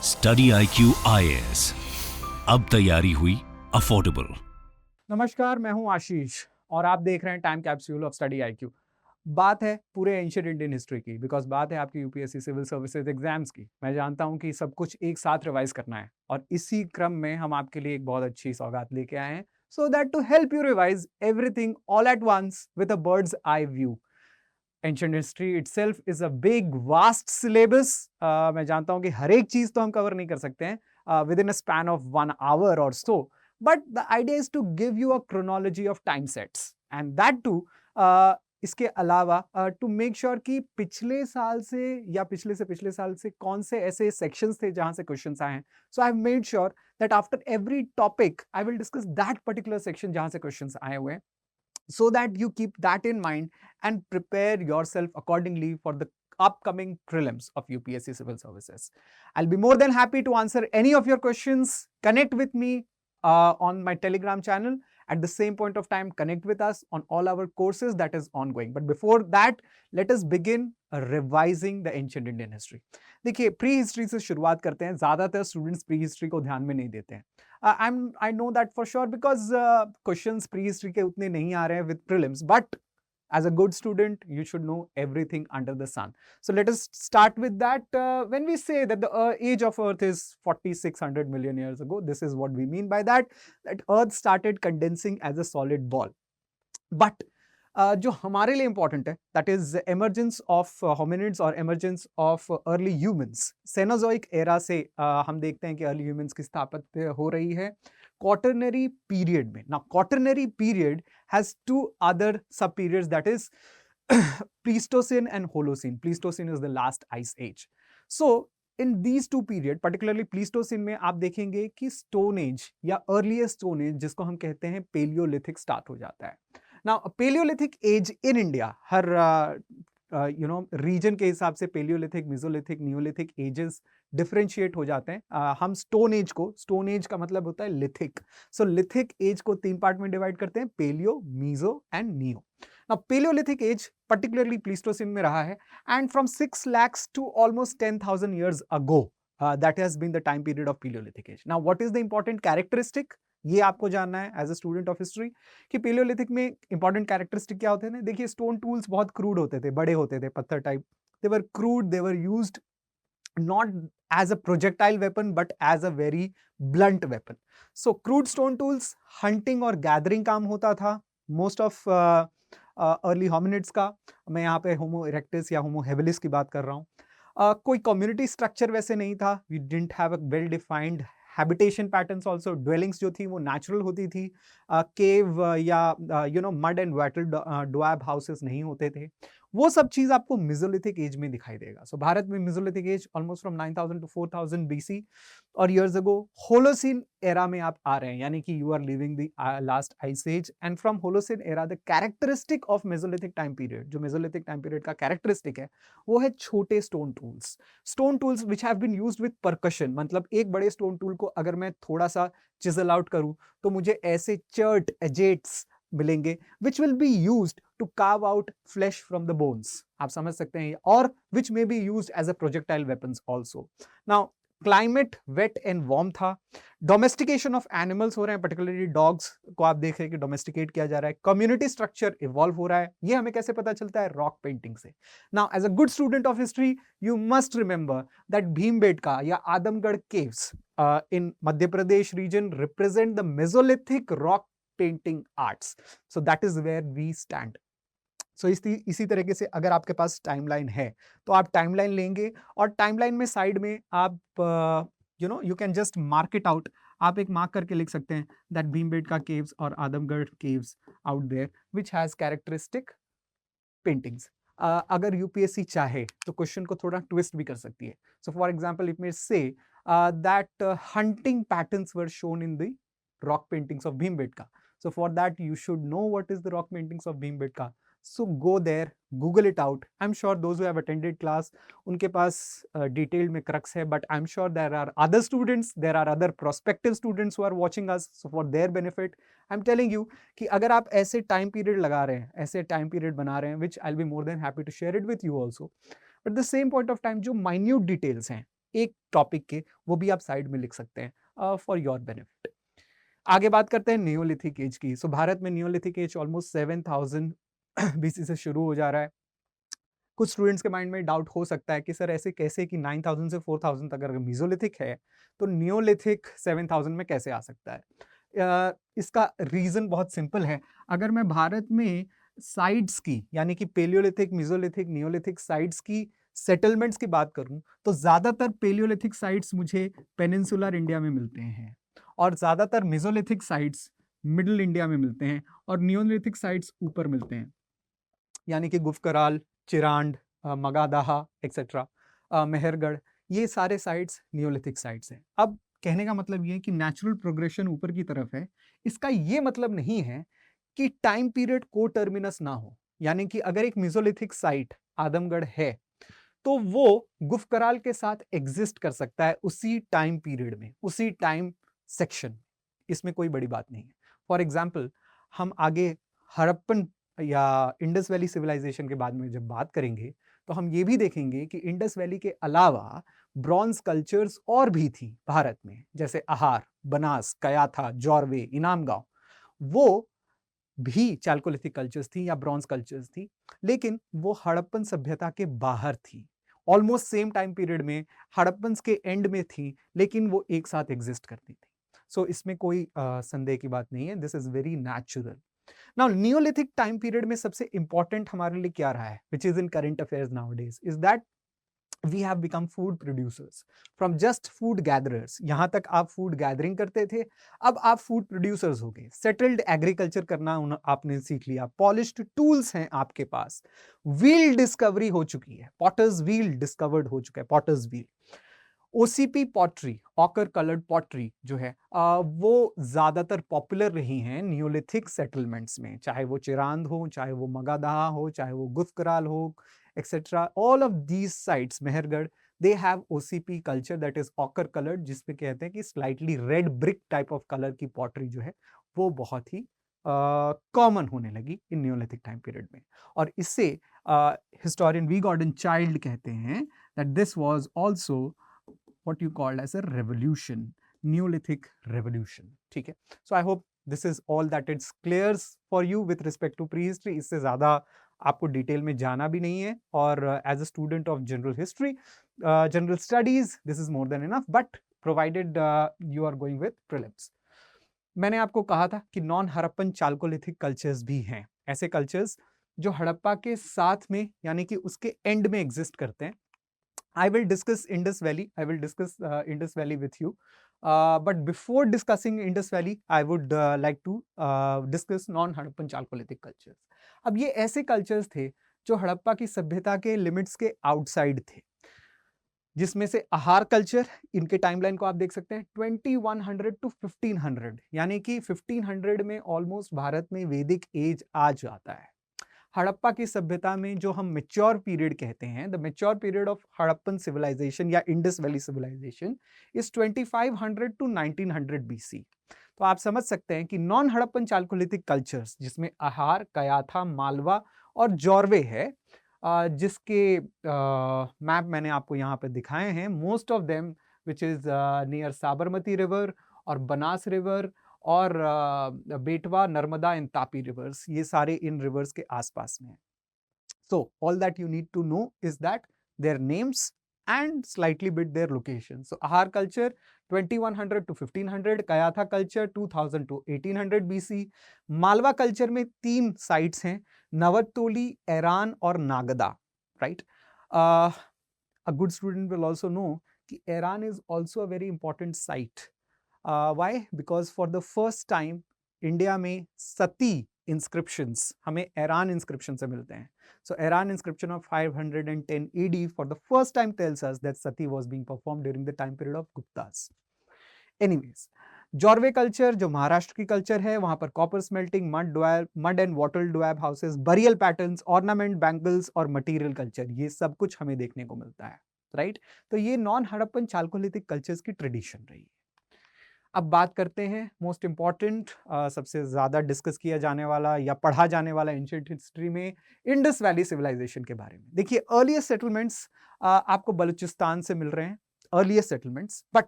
Study IQ IAS, अब तैयारी हुई अफोर्डेबल। नमस्कार, मैं हूं आशीष और आप देख रहे हैं time capsule of study IQ। बात है पूरे एंशिएंट इंडियन हिस्ट्री की, बिकॉज बात है आपकी यूपीएससी सिविल सर्विसेज एग्जाम्स की। मैं जानता हूं कि सब कुछ एक साथ रिवाइज करना है और इसी क्रम में हम आपके लिए एक बहुत अच्छी सौगात लेके आए हैं, so that to help you revise everything all at once with a bird's eye view. Ancient history itself is a big vast syllabus. मैं जानता हूं कि हर एक चीज तो हम कवर नहीं कर सकते हैं within a span of 1 hour और so, but the idea is to give you a chronology of time sets and that too इसके अलावा टू मेक श्योर कि पिछले साल से या पिछले साल से कौन से ऐसे सेक्शंस थे जहां से क्वेश्चंस आए हैं। So I have made sure that after every topic I will discuss that particular section जहां से क्वेश्चंस आए हुए हैं, so that you keep that in mind and prepare yourself accordingly for the upcoming prelims of UPSC Civil Services. I'll be more than happy to answer any of your questions. Connect with me on my Telegram channel. At the same point of time, connect with us on all our courses that is ongoing. But before that, let us begin revising the ancient Indian history. देखिए, pre history से शुरुआत करते हैं। ज़्यादातर students pre history को ध्यान में नहीं देते हैं। I know that for sure because questions pre-history के उतने नहीं आ रहे हैं with prelims, but as a good student, you should know everything under the sun. So let us start with that. When we say that the age of Earth is 4,600 million years ago, this is what we mean by that, that Earth started condensing as a solid ball. But जो हमारे लिए important है that is emergence of hominids और emergence of early humans. Cenozoic era से हम देखते हैं कि अर्ली ह्यूमंस की स्थापत्य हो रही है क्वाटरनरी पीरियड में। Now quaternary period has two other sub periods, that is Pleistocene and Holocene. Pleistocene is the last ice age. So in these two period, particularly Pleistocene में आप देखेंगे कि स्टोन एज या अर्लीस्ट स्टोन एज जिसको हम कहते हैं palaeolithic start हो जाता है। Now, Paleolithic age in India, हर रीजन के हिसाब से Paleolithic, Mesolithic, Neolithic ages differentiate हो जाते हैं। हम स्टोन एज का मतलब होता है लिथिक। सो लिथिक एज को 3 पार्ट में डिवाइड करते हैं, paleo, meso and neo. Now, Paleolithic age particularly Pleistocene में रहा है and from 6 lakhs to almost 10,000 years ago, that has been the time period of Paleolithic age. Now, what is the important characteristic? ये आपको जानना है as a student of history कि Paleolithic में important characteristic क्या होते हैं। देखिए, स्टोन टूल्स बहुत क्रूड होते थे, बड़े होते थे, पत्थर type. They were crude, they were used not as a projectile weapon but as a very blunt weapon. So crude stone tools, hunting और gathering काम होता था most of early hominids का। मैं यहाँ पे होमो इरेक्टस या होमो हेबिलिस की बात कर रहा हूँ। कोई कम्युनिटी स्ट्रक्चर वैसे नहीं था। We didn't have a well defined habitation patterns also. Dwellings जो थी वो नेचुरल होती थी। केव या mud and water daub houses नहीं होते थे। वो सब चीज आपको मेसोलिथिक एज में दिखाई देगा। सो भारत में Mesolithic age almost from 9000 to 4000 BC और ईयर्स अगो। होलोसिन एरा में आप आ रहे हैं, यानी कि you are living the last ice age. And from Holocene era the characteristic of Mesolithic time period, जो मेसोलिथिक टाइम पीरियड का कैरेक्टरिस्टिक है वो है छोटे stone tools. Stone tools which have been used with percussion, मतलब एक बड़े stone tool को अगर मैं थोड़ा सा चिजल आउट करूं तो मुझे ऐसे चर्ट एजेट्स मिलेंगे which will be used to carve out flesh from the bones. आप समझ सकते हैं, और which may be used as a projectile weapons also. Now climate wet and warm था। डोमेस्टिकेशन ऑफ एनिमल्स हो रहे हैं, पर्टिकुलरली डॉग्स को आप देख रहे हैं कि डोमेस्टिकेट किया जा रहा है। कम्युनिटी स्ट्रक्चर इवॉल्व हो रहा है। ये हमें कैसे पता चलता है? रॉक पेंटिंग से। Now as a good student of history you must remember that Bhimbetka या Adamgarh caves in Madhya Pradesh region represent the Mesolithic rock painting arts. So that is where we stand. So इसी तरीके से अगर आपके पास timeline है तो आप टाइमलाइन लेंगे और टाइमलाइन में साइड में आप you can just mark it out. आप एक मार्क करके लिख सकते हैं दैट भीमबेटका केव्स और Adamgarh caves out there which has characteristic paintings. अगर यूपीएससी चाहे तो क्वेश्चन को थोड़ा ट्विस्ट भी कर सकती है। सो फॉर एग्जाम्पल इट मे से that hunting patterns were shown in the rock paintings of Bhimbetka. So for that you should know what is the rock paintings of Bhimbetka. So go there, Google it out. I'm sure those who have attended class, उनके पास detailed में crux है, but I'm sure there are other students, there are other prospective students who are watching us. So for their benefit, I'm telling you कि अगर आप ऐसे time period लगा रहे हैं, ऐसे time period बना रहे हैं, which I'll be more than happy to share it with you also. But the same point of time जो minute details हैं एक टॉपिक के, वो भी आप साइड में लिख सकते हैं फॉर योर बेनिफिट। आगे बात करते हैं नियोलिथिक एज की। सो भारत में नियोलिथिक एज ऑलमोस्ट 7000 बीसी से शुरू हो जा रहा है। कुछ स्टूडेंट्स के माइंड में डाउट हो सकता है कि सर ऐसे कैसे कि 9000 से 4000 तक अगर मीजोलिथिक है तो नियोलिथिक 7000 में कैसे आ सकता है? इसका रीजन बहुत सिंपल है। अगर मैं भारत में साइट्स की यानी कि पेलियोलिथिक, मीजोलिथिक, नियोलिथिक साइट्स की सेटलमेंट्स की बात करूं तो ज्यादातर पेलियोलिथिक साइट्स मुझे पेनिनसुलर इंडिया में मिलते हैं और ज्यादातर मेसोलिथिक साइट्स मिडिल इंडिया में मिलते हैं और नियोलिथिक साइट्स ऊपर मिलते हैं, यानी कि गुफकराल, चिरांड, मगादाहा एक्सेट्रा, मेहरगढ़, ये सारे साइट्स नियोलिथिक साइट्स हैं। अब कहने का मतलब ये है कि नेचुरल प्रोग्रेशन ऊपर की तरफ है। इसका ये मतलब नहीं है कि टाइम पीरियड को टर्मिनस ना हो, यानी कि अगर एक मेसोलिथिक साइट आदमगढ़ है तो वो गुफकराल के साथ एग्जिस्ट कर सकता है उसी टाइम पीरियड में, उसी टाइम सेक्शन। इसमें कोई बड़ी बात नहीं है। फॉर एग्जाम्पल हम आगे हड़प्पन या इंडस वैली सिविलाइजेशन के बाद में जब बात करेंगे तो हम ये भी देखेंगे कि इंडस वैली के अलावा ब्रॉन्ज कल्चर्स और भी थी भारत में, जैसे आहार, बनास, कयाथा, जॉर्वे, इनामगांव, वो भी चाल्कोलिथिक कल्चर्स थी या ब्रॉन्ज कल्चर्स थी, लेकिन वो हड़प्पन सभ्यता के बाहर थी। ऑलमोस्ट सेम टाइम पीरियड में हड़प्पन के एंड में थी, लेकिन वो एक साथ एग्जिस्ट करती थी। सो इसमें कोई संदेह की बात नहीं है। This is very natural. Now Neolithic time period में सबसे इंपॉर्टेंट हमारे लिए क्या रहा है, which is in current affairs nowadays, is that we have become food producers from just food gatherers। यहां तक आप फूड गैदरिंग करते थे, अब आप फूड प्रोड्यूसर्स हो गए। सेटल्ड एग्रीकल्चर करना आपने सीख लिया, पॉलिश्ड टूल्स हैं आपके पास, व्हील डिस्कवरी हो चुकी है, पॉटर्स व्हील डिस्कवर्ड हो चुका है, potter's wheel. OCP pottery, ochre coloured pottery जो है वो ज्यादातर पॉपुलर रही हैं नियोलिथिक सेटलमेंट्स में, चाहे वो चिरांद हो, चाहे वो मगादहा हो, चाहे वो गुफकराल हो etcetera. All of these sites, Mehrgarh, they have OCP culture that is occur coloured, जिसपे कहते हैं कि slightly red brick type of colour की पॉटरी जो है वो बहुत ही कॉमन होने लगी इन नियोलिथिक टाइम पीरियड में। और इससे हिस्टोरियन वी गॉर्डन चाइल्ड कहते हैं that this was also what you called as a revolution, Neolithic revolution। ठीक है, so I hope this is all that it's clears for you with respect to prehistory। इससे ज्यादा आपको detail में जाना भी नहीं है, और as a student of general history, general studies, this is more than enough, but provided you are going with prelims. मैंने आपको कहा था कि नॉन हड़प्पन चाल्कोलिथिक कल्चर्स भी हैं, ऐसे कल्चर्स जो हड़प्पा के साथ में यानी कि उसके एंड में एग्जिस्ट करते हैं। I will discuss Indus Valley. I will discuss Indus Valley with you. But before discussing Indus Valley, I would like to discuss non-हड़प्पन चाल्कोलिथिक cultures। अब ये ऐसे cultures थे जो हड़प्पा की सभ्यता के लिमिट्स के आउटसाइड थे, जिसमें से आहार कल्चर, इनके टाइमलाइन को आप देख सकते हैं 2100 टू 1500, यानी कि 1500 में ऑलमोस्ट भारत में वैदिक एज आ जाता है। हड़प्पा की सभ्यता में जो हम मेच्योर पीरियड कहते हैं, the mature period of Harappan civilisation या Indus valley civilisation is 2500 to 1900 BC. तो आप समझ सकते हैं कि नॉन हड़प्पन चाल्कोलिथिक कल्चर्स, जिसमें आहार, कयाथा, मालवा और जॉर्वे है, जिसके मैप मैंने आपको यहाँ पे दिखाए हैं, most of them which is near Sabarmati river और बनास रिवर और बेटवा, नर्मदा एंड तापी रिवर्स, ये सारे इन रिवर्स के आसपास में है। So all that you need to know is that their names and slightly bit their location. So Ahar culture 2100 to 1500, Kayatha culture 2000 to 1800 BC. Malwa culture में 3 साइट्स हैं, नवतोली, एरान और Nagda, right. A good student will also know कि Eran is also a very important site. Why? Because for the first time India में sati inscriptions हमें Eran inscription से मिलते हैं। So Iran inscription of 510 AD for the first time tells us that sati was being performed during the time period of Guptas। Anyways, Jorwe culture जो महाराष्ट्र की culture है, वहां पर copper smelting, mud and water daub houses, burial patterns, ornament, bangles और material culture, ये सब कुछ हमें देखने को मिलता है, राइट। तो ये नॉन हड़प्पन चाल्कोलिथिक कल्चर्स की ट्रेडिशन रही है। अब बात करते हैं मोस्ट इंपॉर्टेंट, सबसे ज्यादा डिस्कस किया जाने वाला या पढ़ा जाने वाला एंशिएंट हिस्ट्री में, इंडस वैली सिविलाइजेशन के बारे में। देखिए अर्लीस्ट सेटलमेंट्स आपको बलूचिस्तान से मिल रहे हैं, earliest settlements, but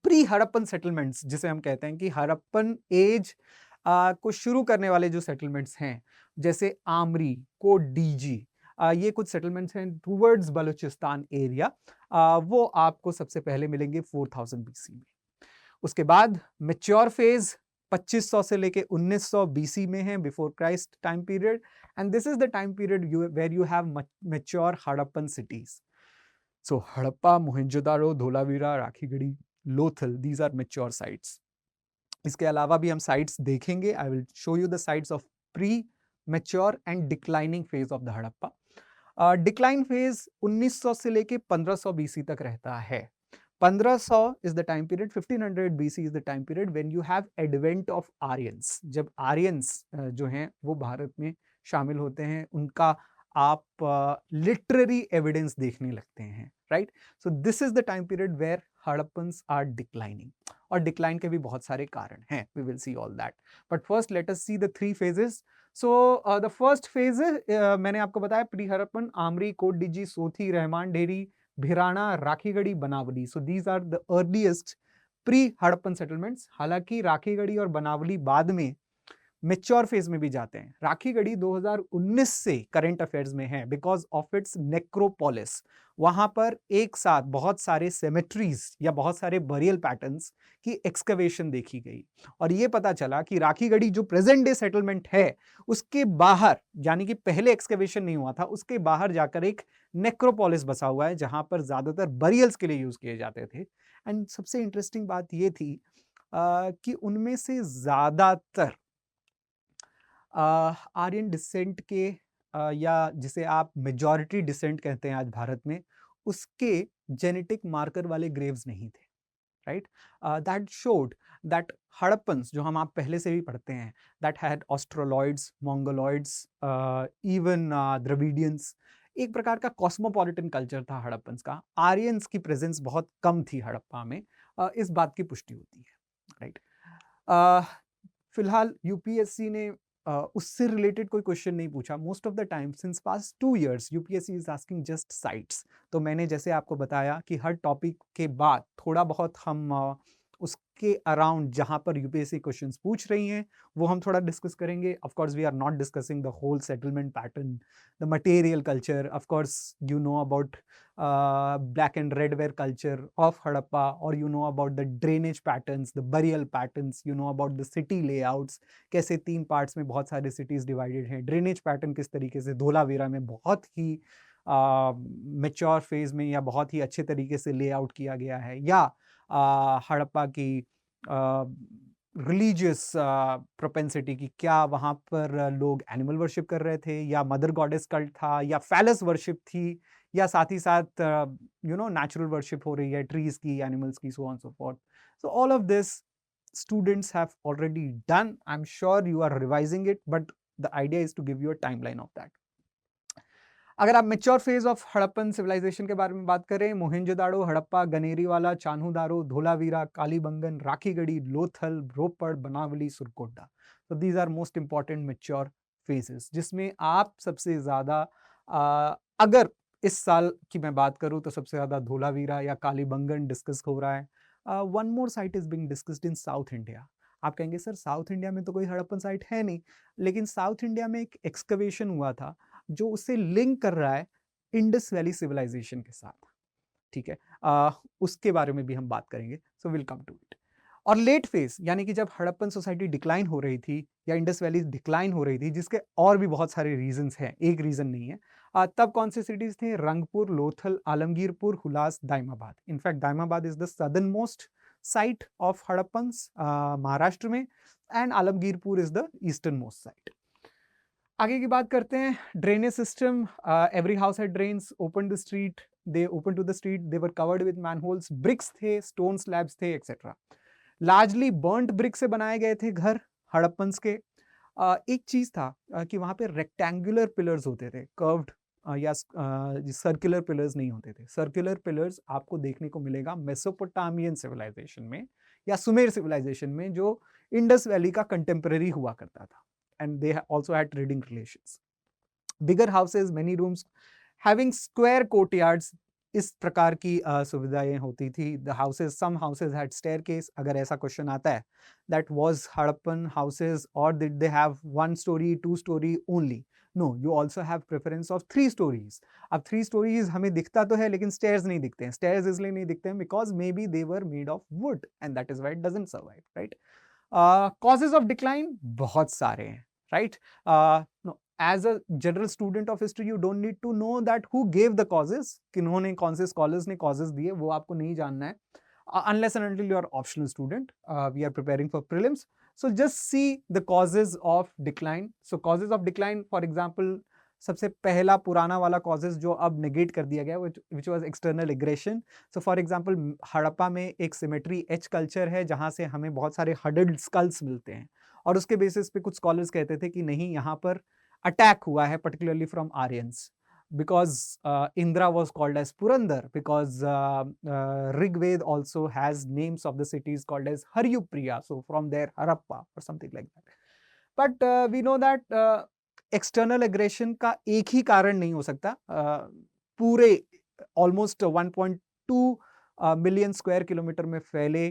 pre Harappan settlements जिसे हम कहते हैं कि हड़प्पन एज को शुरू करने वाले जो सेटलमेंट्स हैं, जैसे आमरी, कोडीजी, ये कुछ सेटलमेंट्स हैं टूवर्ड्स बलूचिस्तान एरिया, वो आपको सबसे पहले मिलेंगे 4000 बीसी में। उसके बाद मेच्योर फेज 2500 से लेके 1900 बीसी में है, before Christ time period, and this is the time period where you have mature Harappan cities. So Harappa, Mohenjodaro, Dholavira, Rakhigarhi, Lothal, these are mature sites. इसके अलावा भी हम साइट्स देखेंगे। I will show you the sites of pre, mature and declining phase of the Harappa. Decline phase 1900 से लेके 1500 BC तक रहता है। 1500 is the time period, 1500 BC is the time period when you have advent of Aryans। जब Aryans जो हैं वो भारत में शामिल होते हैं, उनका आप लिटरेरी एविडेंस देखने लगते हैं, right. So this is the time period where Harappans are declining, और डिक्लाइन के भी बहुत सारे कारण हैं, we will see all that. But first let us see the 3 phases। So the first phase मैंने आपको बताया pre Harappan, Amri, Kotdiji, Sothi, Rehman Dheri, Bhirrana, Rakhigarhi, Banawali. So these are the earliest pre Harappan settlements. हालांकि राखीगढ़ी और बनावली बाद में मेच्योर फेज में भी जाते हैं। राखीगढ़ी 2019 से करंट अफेयर्स में है बिकॉज ऑफ इट्स नेक्रोपोलिस। वहां पर एक साथ बहुत सारे सेमेट्रीज या बहुत सारे बरियल पैटर्न्स की एक्सकवेशन देखी गई, और ये पता चला कि राखीगढ़ी जो प्रेजेंट डे सेटलमेंट है उसके बाहर, यानी कि पहले एक्सकवेशन नहीं हुआ था, उसके बाहर जाकर एक नेक्रोपोलिस बसा हुआ है जहां पर ज्यादातर बरियल्स के लिए यूज किए जाते थे। एंड सबसे इंटरेस्टिंग बात ये थी कि उनमें से ज्यादातर आर्यन डिसेंट के या जिसे आप मेजॉरिटी डिसेंट कहते हैं आज भारत में, उसके जेनेटिक मार्कर वाले ग्रेव्स नहीं थे, right. That showed that Harappans, जो हम आप पहले से भी पढ़ते हैं, दैट हैड ऑस्ट्रोलॉइड्स, मंगोलॉइड्स, इवन द्रविडियंस, एक प्रकार का कॉस्मोपॉलिटन कल्चर था हड़प्पन्स का। आर्यंस की प्रेजेंस बहुत कम थी हड़प्पा में, इस बात की पुष्टि होती है, राइट। फिलहाल यूपीएससी ने उससे रिलेटेड कोई क्वेश्चन नहीं पूछा। Most of the time since past 2 years UPSC is asking just sites. तो मैंने जैसे आपको बताया कि हर टॉपिक के बाद थोड़ा बहुत हम उसके अराउंड जहां पर यूपीएससी क्वेश्चंस पूछ रही हैं वो हम थोड़ा डिस्कस करेंगे। Of course we are not discussing the whole settlement pattern, the material culture. Of course you know about black and red ware culture of Harappa, or you know about the drainage patterns, the burial patterns, you know about the city layouts, कैसे 3 parts में बहुत सारे cities divided हैं, drainage pattern किस तरीके से धोलावीरा में बहुत ही मेच्योर फेज में या बहुत ही अच्छे तरीके से लेआउट किया गया है, या हड़प्पा की रिलीजियस प्रोपेंसिटी की, क्या वहाँ पर लोग एनिमल वर्शिप कर रहे थे, या मदर गॉडेस कल्ट था, या फैलस वर्शिप थी, या साथ ही साथ यू नो नेचुरल वर्शिप हो रही है ट्रीज की, एनिमल्स की, so on so forth. So all of this students have already done. I'm sure you are revising it, but the idea is to give you a timeline of that. अगर आप mature phase of Harappan civilisation के बारे में बात करें, मोहनजोदाड़ो, हड़प्पा, गनेरीवाला, चान्हूदारो, धोलावीरा, कालीबंगन, राखीगढ़ी, लोथल, रोपड़, बनावली, सुरकोटा, तो these are most important mature phases, जिसमें आप सबसे ज्यादा अगर इस साल की मैं बात करूं तो सबसे ज्यादा धोलावीरा या कालीबंगन डिस्कस हो रहा है। One more site is being discussed in South India. आप कहेंगे सर साउथ इंडिया में तो कोई हड़प्पन साइट है नहीं, लेकिन साउथ इंडिया में एक एक्सकवेशन हुआ था जो उसे लिंक कर रहा है इंडस वैली सिविलाइजेशन के साथ, ठीक है। उसके बारे में भी हम बात करेंगे, so will come to it. और लेट फेज यानी कि जब हड़प्पन सोसाइटी डिक्लाइन हो रही थी या इंडस वैली डिक्लाइन हो रही थी, जिसके और भी बहुत सारे रीजंस हैं, एक रीजन नहीं है, तब कौन से सिटीज थे? Rangpur, Lothal, Alamgirpur, Hulas, Daimabad. In fact Daimabad is the southern most site of Harappans Maharashtra में, and Alamgirpur is the eastern most site. आगे की बात करते हैं। Drainage system, every house had drains, open to the street, they were covered with manholes, bricks थे, स्टोन स्लैब्स थे, etcetera. Largely burnt brick से बनाए गए थे घर हड़प्पन्स के। एक चीज था कि वहां पे रेक्टेंगुलर पिलर्स होते थे, कर्व्ड या सर्कुलर पिलर्स नहीं होते थे। सर्कुलर पिलर्स आपको देखने को मिलेगा मेसोपोटामियन सिविलाइजेशन में या सुमेर सिविलाइजेशन में, जो इंडस वैली का कंटेम्पररी हुआ करता था, and they also had trading relations. Bigger houses, many rooms, having square courtyards, इस प्रकार की सुविधाएं होती थी। The houses, some houses had staircase. अगर ऐसा क्वेश्चन आता है दैट वाज हड़प्पन हाउसेज और did they have 1 storey 2 storey only? No, you also have preference of 3 storeys. अब 3 स्टोरीज हमें दिखता तो है लेकिन स्टेयर्स नहीं दिखते हैं। स्टेयर्स इसलिए नहीं दिखते हैं because may be they were made of wood and that is why it doesn't survive, right? Causes of decline बहुत सारे हैं, right? No, as a general student of history you don't need to know that who gave the causes, किन्होंने, कौन से scholars ने causes दिए, वो आपको नहीं जानना है, unless and until you are optional student. We are preparing for prelims, so just see the causes of decline. So causes of decline, for example, सबसे पहला पुराना वाला causes जो अब negate कर दिया गया, which was external aggression. So for example, Harappa में एक cemetery H culture है जहाँ से हमें बहुत सारे huddled skulls मिलते हैं, और उसके बेसिस पे कुछ स्कॉलर्स कहते थे कि नहीं, यहाँ पर अटैक हुआ है particularly from Aryans, because Indra was called as Purandar, because Rigved also has names of the cities called as Haryupriya, so from there Harappa or something like that. But we know that external aggression का एक ही कारण नहीं हो सकता। पूरे almost 1.2 million square kilometre में फैले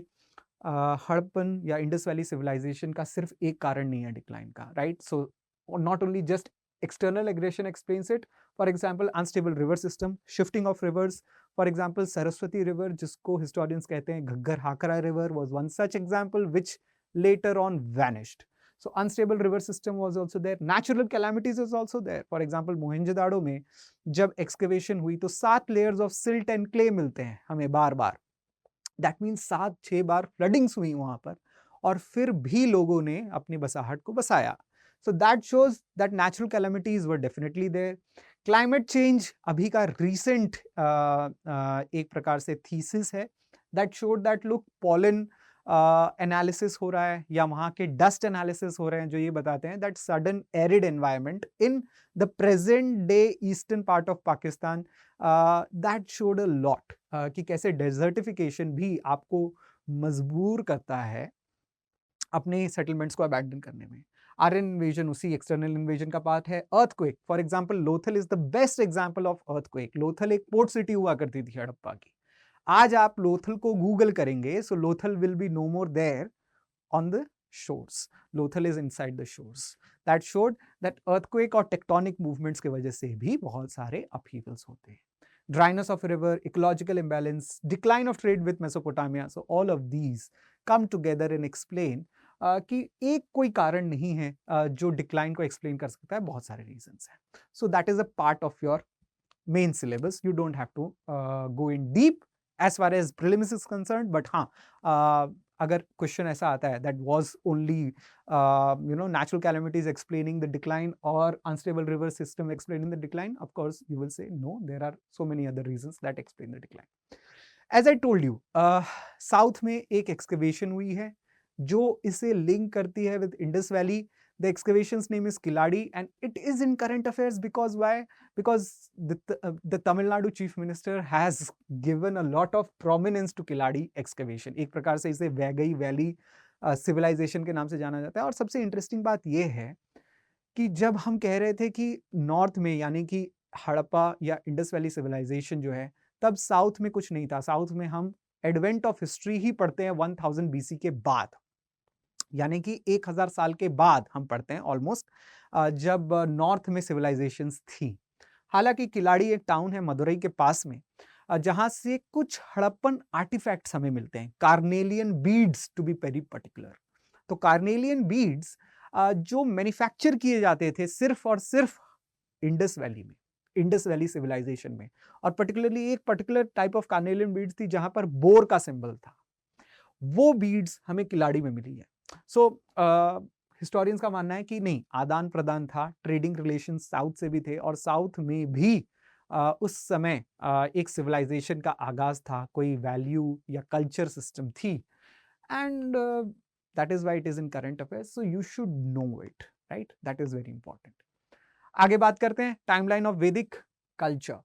हड़प्पन या इंडस वैली सिविलाइजेशन का सिर्फ एक कारण नहीं है डिक्लाइन का, right? So not only just external aggression explains it. For example, unstable river system, shifting of rivers. For example, Saraswati river, जिसको historians कहते हैं Ghaggar हाकरा river, was one such example which later on vanished. So unstable river system was also there. Natural calamities is also there. For example, Mohenjodaro में जब excavation हुई तो 7 layers of silt and clay मिलते हैं हमें बार बार। That means 7-6 बार floodings हुई वहां पर, और फिर भी लोगों ने अपनी बसाहट को बसाया। So that shows that natural calamities were definitely there. Climate change अभी का recent एक प्रकार से thesis है that showed that look, pollen analysis हो रहा है या वहाँ के dust analysis हो रहे हैं जो ये बताते हैं that sudden arid environment in the present day eastern part of Pakistan, that showed a lot कि कैसे desertification भी आपको मजबूर करता है अपने सेटलमेंट्स को अबैंडन करने में। आर्यन इन्वेजन उसी एक्सटर्नल इन्वेजन का पार्ट है। Earthquake, for example, Lothal is the best example of earthquake. Lothal एक पोर्ट सिटी हुआ करती थी हड़प्पा की। आज आप लोथल को गूगल करेंगे, so Lothal will be no more there on the shores. Lothal is inside the shores. That showed that earthquake और टेक्टोनिक मूवमेंट्स की वजह से भी बहुत सारे अपहीवल्स होते हैं। Dryness of a river, ecological imbalance, decline of trade with Mesopotamia. So all of these come together and explain कि एक कोई कारण नहीं है जो डिक्लाइन को एक्सप्लेन कर सकता है, बहुत सारे रीजंस हैं। So that is a part of your main syllabus. You don't have to go in deep as far as prelims is concerned, but हाँ, अगर क्वेश्चन ऐसा आता है that was only natural calamities explaining the decline or unstable river system explaining the decline, of course you will say no, there are so many other reasons that explain the decline. As I told you, south में एक excavation हुई है जो इसे link करती है with Indus Valley. The excavation's name is Kiladi and it is in current affairs because why? Because the Tamil Nadu chief minister has given a lot of prominence to Kiladi excavation. एक प्रकार से इसे Vaigai valley civilisation के नाम से जाना जाता है। और सबसे इंटरेस्टिंग बात यह है कि जब हम कह रहे थे कि नॉर्थ में यानी कि हड़प्पा या इंडस वैली सिविलाइजेशन जो है, तब साउथ में कुछ नहीं था। साउथ में हम एडवेंट ऑफ हिस्ट्री ही पढ़ते हैं 1000 BC के बाद, यानी कि 1000 साल के बाद हम पढ़ते हैं ऑलमोस्ट, जब नॉर्थ में सिविलाइजेशंस थी। हालांकि किलाड़ी एक टाउन है मदुरई के पास में, जहां से कुछ हड़प्पन आर्टिफैक्ट्स हमें मिलते हैं, carnelian beads to be very particular. तो कार्नेलियन बीड्स जो मैन्युफैक्चर किए जाते थे सिर्फ और सिर्फ इंडस वैली में, इंडस वैली सिविलाइजेशन में, और पर्टिकुलरली एक particular type of carnelian beads थी जहां पर बोर का सिंबल था, वो बीड्स हमें किलाड़ी में मिली है। सो हिस्टोरियंस का मानना है कि नहीं, आदान प्रदान था, ट्रेडिंग रिलेशन साउथ से भी थे, और साउथ में भी उस समय एक सिविलाइजेशन का आगाज था, कोई वैल्यू या कल्चर सिस्टम थी, and that is why it is in current affairs, so you should know it, right? That is very important. आगे बात करते हैं टाइमलाइन ऑफ वैदिक कल्चर।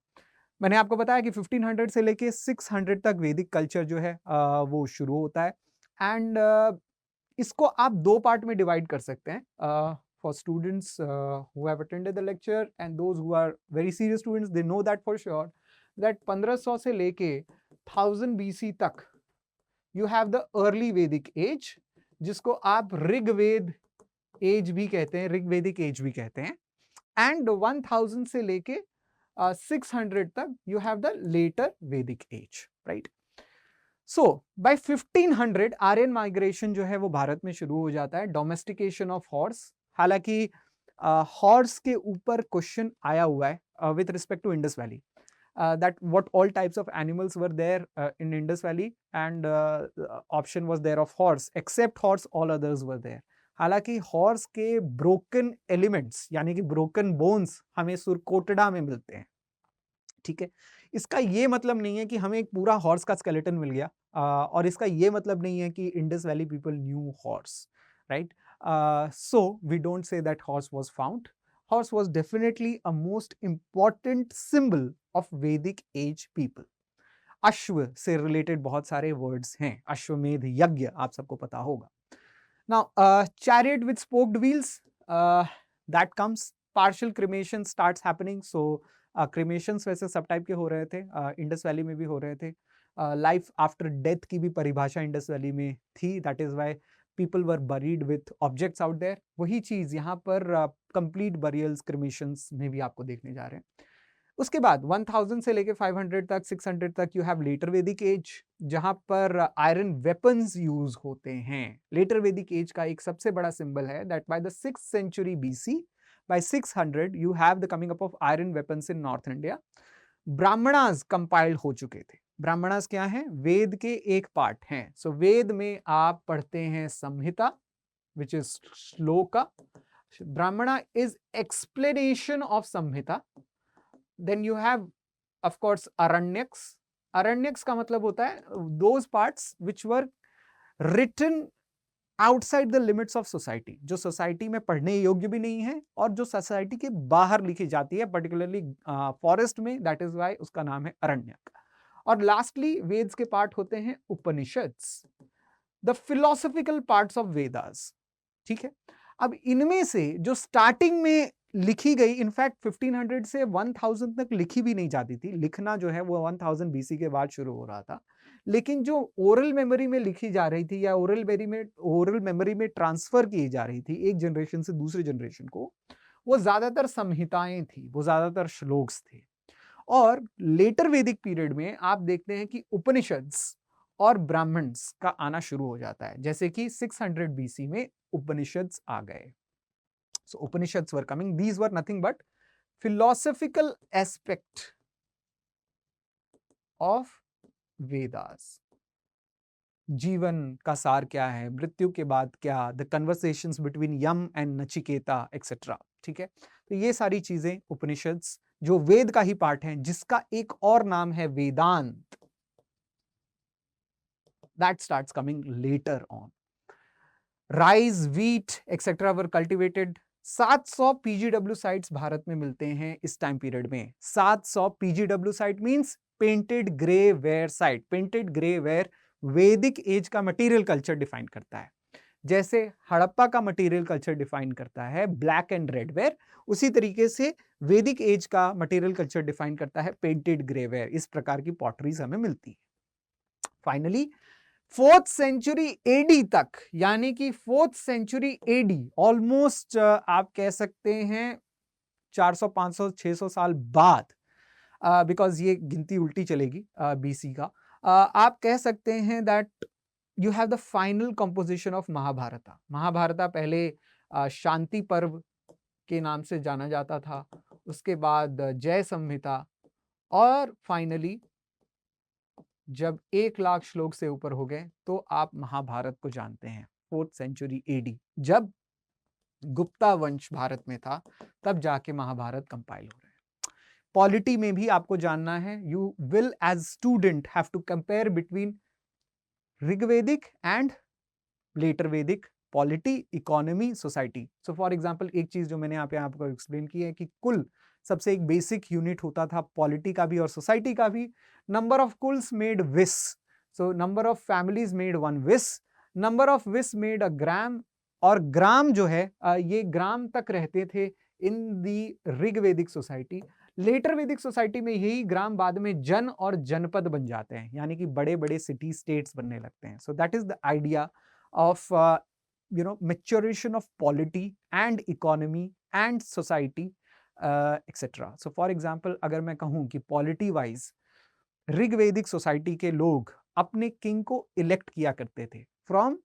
मैंने आपको बताया कि 1500 से लेके 600 तक वैदिक कल्चर जो है वो शुरू होता है, एंड इसको आप दो पार्ट में डिवाइड कर सकते हैं। For students who have attended the lecture and those who are very serious students, they know that for sure that 1500 से लेके 1000 BC तक you have the early Vedic age, जिसको आप ऋग्वेद एज भी कहते हैं, ऋग्वेदिक एज भी कहते हैं, एंड 1000 से लेके 600 तक you have the later Vedic age, right. So by 1500 Aryan migration जो है वो भारत में शुरू हो जाता है, डोमेस्टिकेशन ऑफ हॉर्स। हालांकि हॉर्स के ऊपर क्वेश्चन आया हुआ है with respect to Indus valley, that what all types of animals were there in Indus Valley, and option was there of horse, except horse all others were there. हालांकि horse के broken elements यानी कि broken bones हमें सुरकोटड़ा में मिलते हैं, ठीक है। इसका ये मतलब नहीं है कि हमें एक पूरा हॉर्स का स्केलेटन मिल गया, और इसका ये मतलब नहीं है कि Indus valley people knew horse, right. So we don't say that horse was found. Horse was definitely a most important symbol of Vedic age people. अश्व से रिलेटेड बहुत सारे वर्ड्स हैं, अश्वमेध यज्ञ आप सबको पता होगा. Now, chariot with spoked wheels, that comes. Partial cremation starts happening. So, cremations वैसे सब टाइप के हो रहे थे, इंडस वैली में भी हो रहे थे. लाइफ आफ्टर डेथ की भी परिभाषा इंडस वैली में थी. That is why people were buried with objects out there. वही चीज यहाँ पर complete burials, cremations में भी आपको देखने जा रहे हैं. उसके बाद 1000 से लेके 500 तक, 600 तक you have letter Vedic as, जहां पर आयरन वेपन्स यूज होते हैं. लेटर वैदिक एज का एक सबसे बड़ा सिंबल है that by the 6th century BC, by 600 you have the coming up of iron weapons in North India. Brahmanas compiled हो चुके थे. ब्राह्मणास क्या है? वेद के एक पार्ट हैं. सो वेद में आप पढ़ते हैं संहिता, विच is shloka. Brahmana is explanation of Samhita. Then you have of course Aranyakas. Aranyakas का मतलब होता है those parts which were written outside the limits of society, जो सोसाइटी में पढ़ने योग्य भी नहीं है और जो सोसाइटी के बाहर लिखी जाती है, पर्टिकुलरली फॉरेस्ट में. दैट इज वाई उसका नाम है अरण्यक. और लास्टली वेद्स के पार्ट होते हैं Upanishads, the philosophical parts of Vedas. ठीक है. अब इनमें से जो स्टार्टिंग में लिखी गई, इनफैक्ट 1500 से 1000 तक लिखी भी नहीं जाती थी. लिखना जो है वो 1000 BC के बाद शुरू हो रहा था. लेकिन जो ओरल मेमोरी में लिखी जा रही थी या ओरल मेमोरी में ट्रांसफर की जा रही थी एक जनरेशन से दूसरे जनरेशन को, वो ज्यादातर संहिताएं थी, वो ज्यादातर श्लोक्स थे. और लेटर वैदिक पीरियड में आप देखते हैं कि उपनिषद्स और ब्राह्मण्स का आना शुरू हो जाता है. जैसे कि 600 BC में उपनिषद्स आ गए. So Upanishads were coming. These were nothing but philosophical aspect of Vedas. जीवन का सार क्या है, मृत्यु के बाद क्या, the conversations between Yama and Nachiketa etcetera. ठीक है. तो ये सारी चीजें उपनिषद्स जो वेद का ही पार्ट है, जिसका एक और नाम है वेदांत, that starts coming later on. Rice, wheat etc. were cultivated. 700 PGW sites Bharat में मिलते हैं इस टाइम पीरियड में. 700 PGW site means painted grey ware site. Painted grey ware वैदिक एज का मटेरियल कल्चर डिफाइन करता है. जैसे हड़प्पा का मटेरियल कल्चर डिफाइन करता है ब्लैक एंड रेड वेयर, उसी तरीके से वैदिक एज का मटेरियल कल्चर डिफाइन करता है पेंटेड ग्रे वेयर. इस प्रकार की पॉटरीज हमें मिलती है. फाइनली 4th century AD तक, यानी कि 4th century AD ऑलमोस्ट आप कह सकते हैं 400, 500, 600 साल बाद, बिकॉज ये गिनती उल्टी चलेगी BC का. आप कह सकते हैं that you have the final composition of Mahabharata. Mahabharata पहले शांति पर्व के नाम से जाना जाता था, उसके बाद जय संहिता, और फाइनली जब 1,00,000 श्लोक से ऊपर हो गए तो आप महाभारत को जानते हैं. 4th century AD जब गुप्ता वंश भारत में था, तब जाके महाभारत कंपाइल हो रहे हैं. पॉलिटी में भी आपको जानना है. You will as student have to compare between Rigvedic and later Vedic polity, economy, society. So for example एक चीज जो मैंने यहाँ पे आपको एक्सप्लेन की है कि कुल सबसे एक बेसिक यूनिट होता था पॉलिटी का भी और सोसाइटी का भी. नंबर ऑफ कुल्स मेड विस, so number of families made 1 विस. नंबर ऑफ विस मेड अ ग्राम, और ग्राम जो है ये ग्राम तक रहते थे इन दी ऋग्वेदिक सोसाइटी. लेटर वैदिक सोसाइटी में यही ग्राम बाद में जन और जनपद बन जाते हैं, यानी कि बड़े बड़े सिटी स्टेट्स बनने लगते हैं. So that is the idea of maturation of polity and economy and society, etc. So for example, अगर मैं कहूँ कि polity wise ऋग्वेदिक सोसाइटी के लोग अपने किंग को इलेक्ट किया करते थे from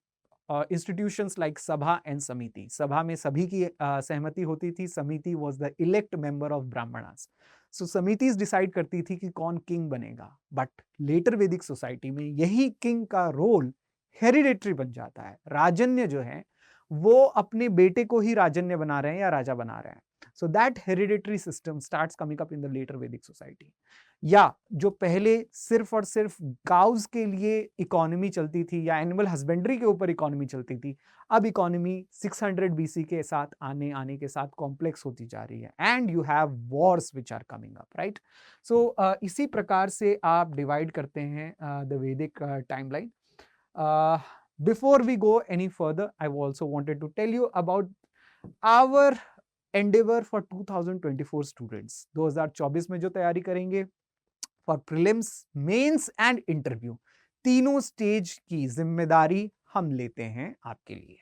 institutions like sabha and samiti. Sabha में सभी की सहमति होती थी. Samiti was the elect member of Brahmanas. So samitis decide करती थी कि कौन किंग बनेगा. बट लेटर वैदिक सोसाइटी में यही किंग का रोल हेरिडेटरी बन जाता है. राजन्य जो है वो अपने बेटे को ही राजन्य बना रहे हैं या राजा बना रहे हैं. So that hereditary system starts coming up in the later Vedic society. या जो पहले सिर्फ और सिर्फ काउज के लिए इकोनॉमी चलती थी या एनिमल हस्बेंड्री के ऊपर इकोनॉमी चलती थी, अब इकोनॉमी 600 बीसी के साथ आने के साथ कॉम्प्लेक्स होती जा रही है. And you have wars which are coming up, right. So इसी प्रकार से आप डिवाइड करते हैं the Vedic timeline. Before we go any further, I also wanted to tell you about our endeavor for 2024 students. 2024 में जो तैयारी करेंगे for prelims, mains and interview, तीनों स्टेज की जिम्मेदारी हम लेते हैं आपके लिए.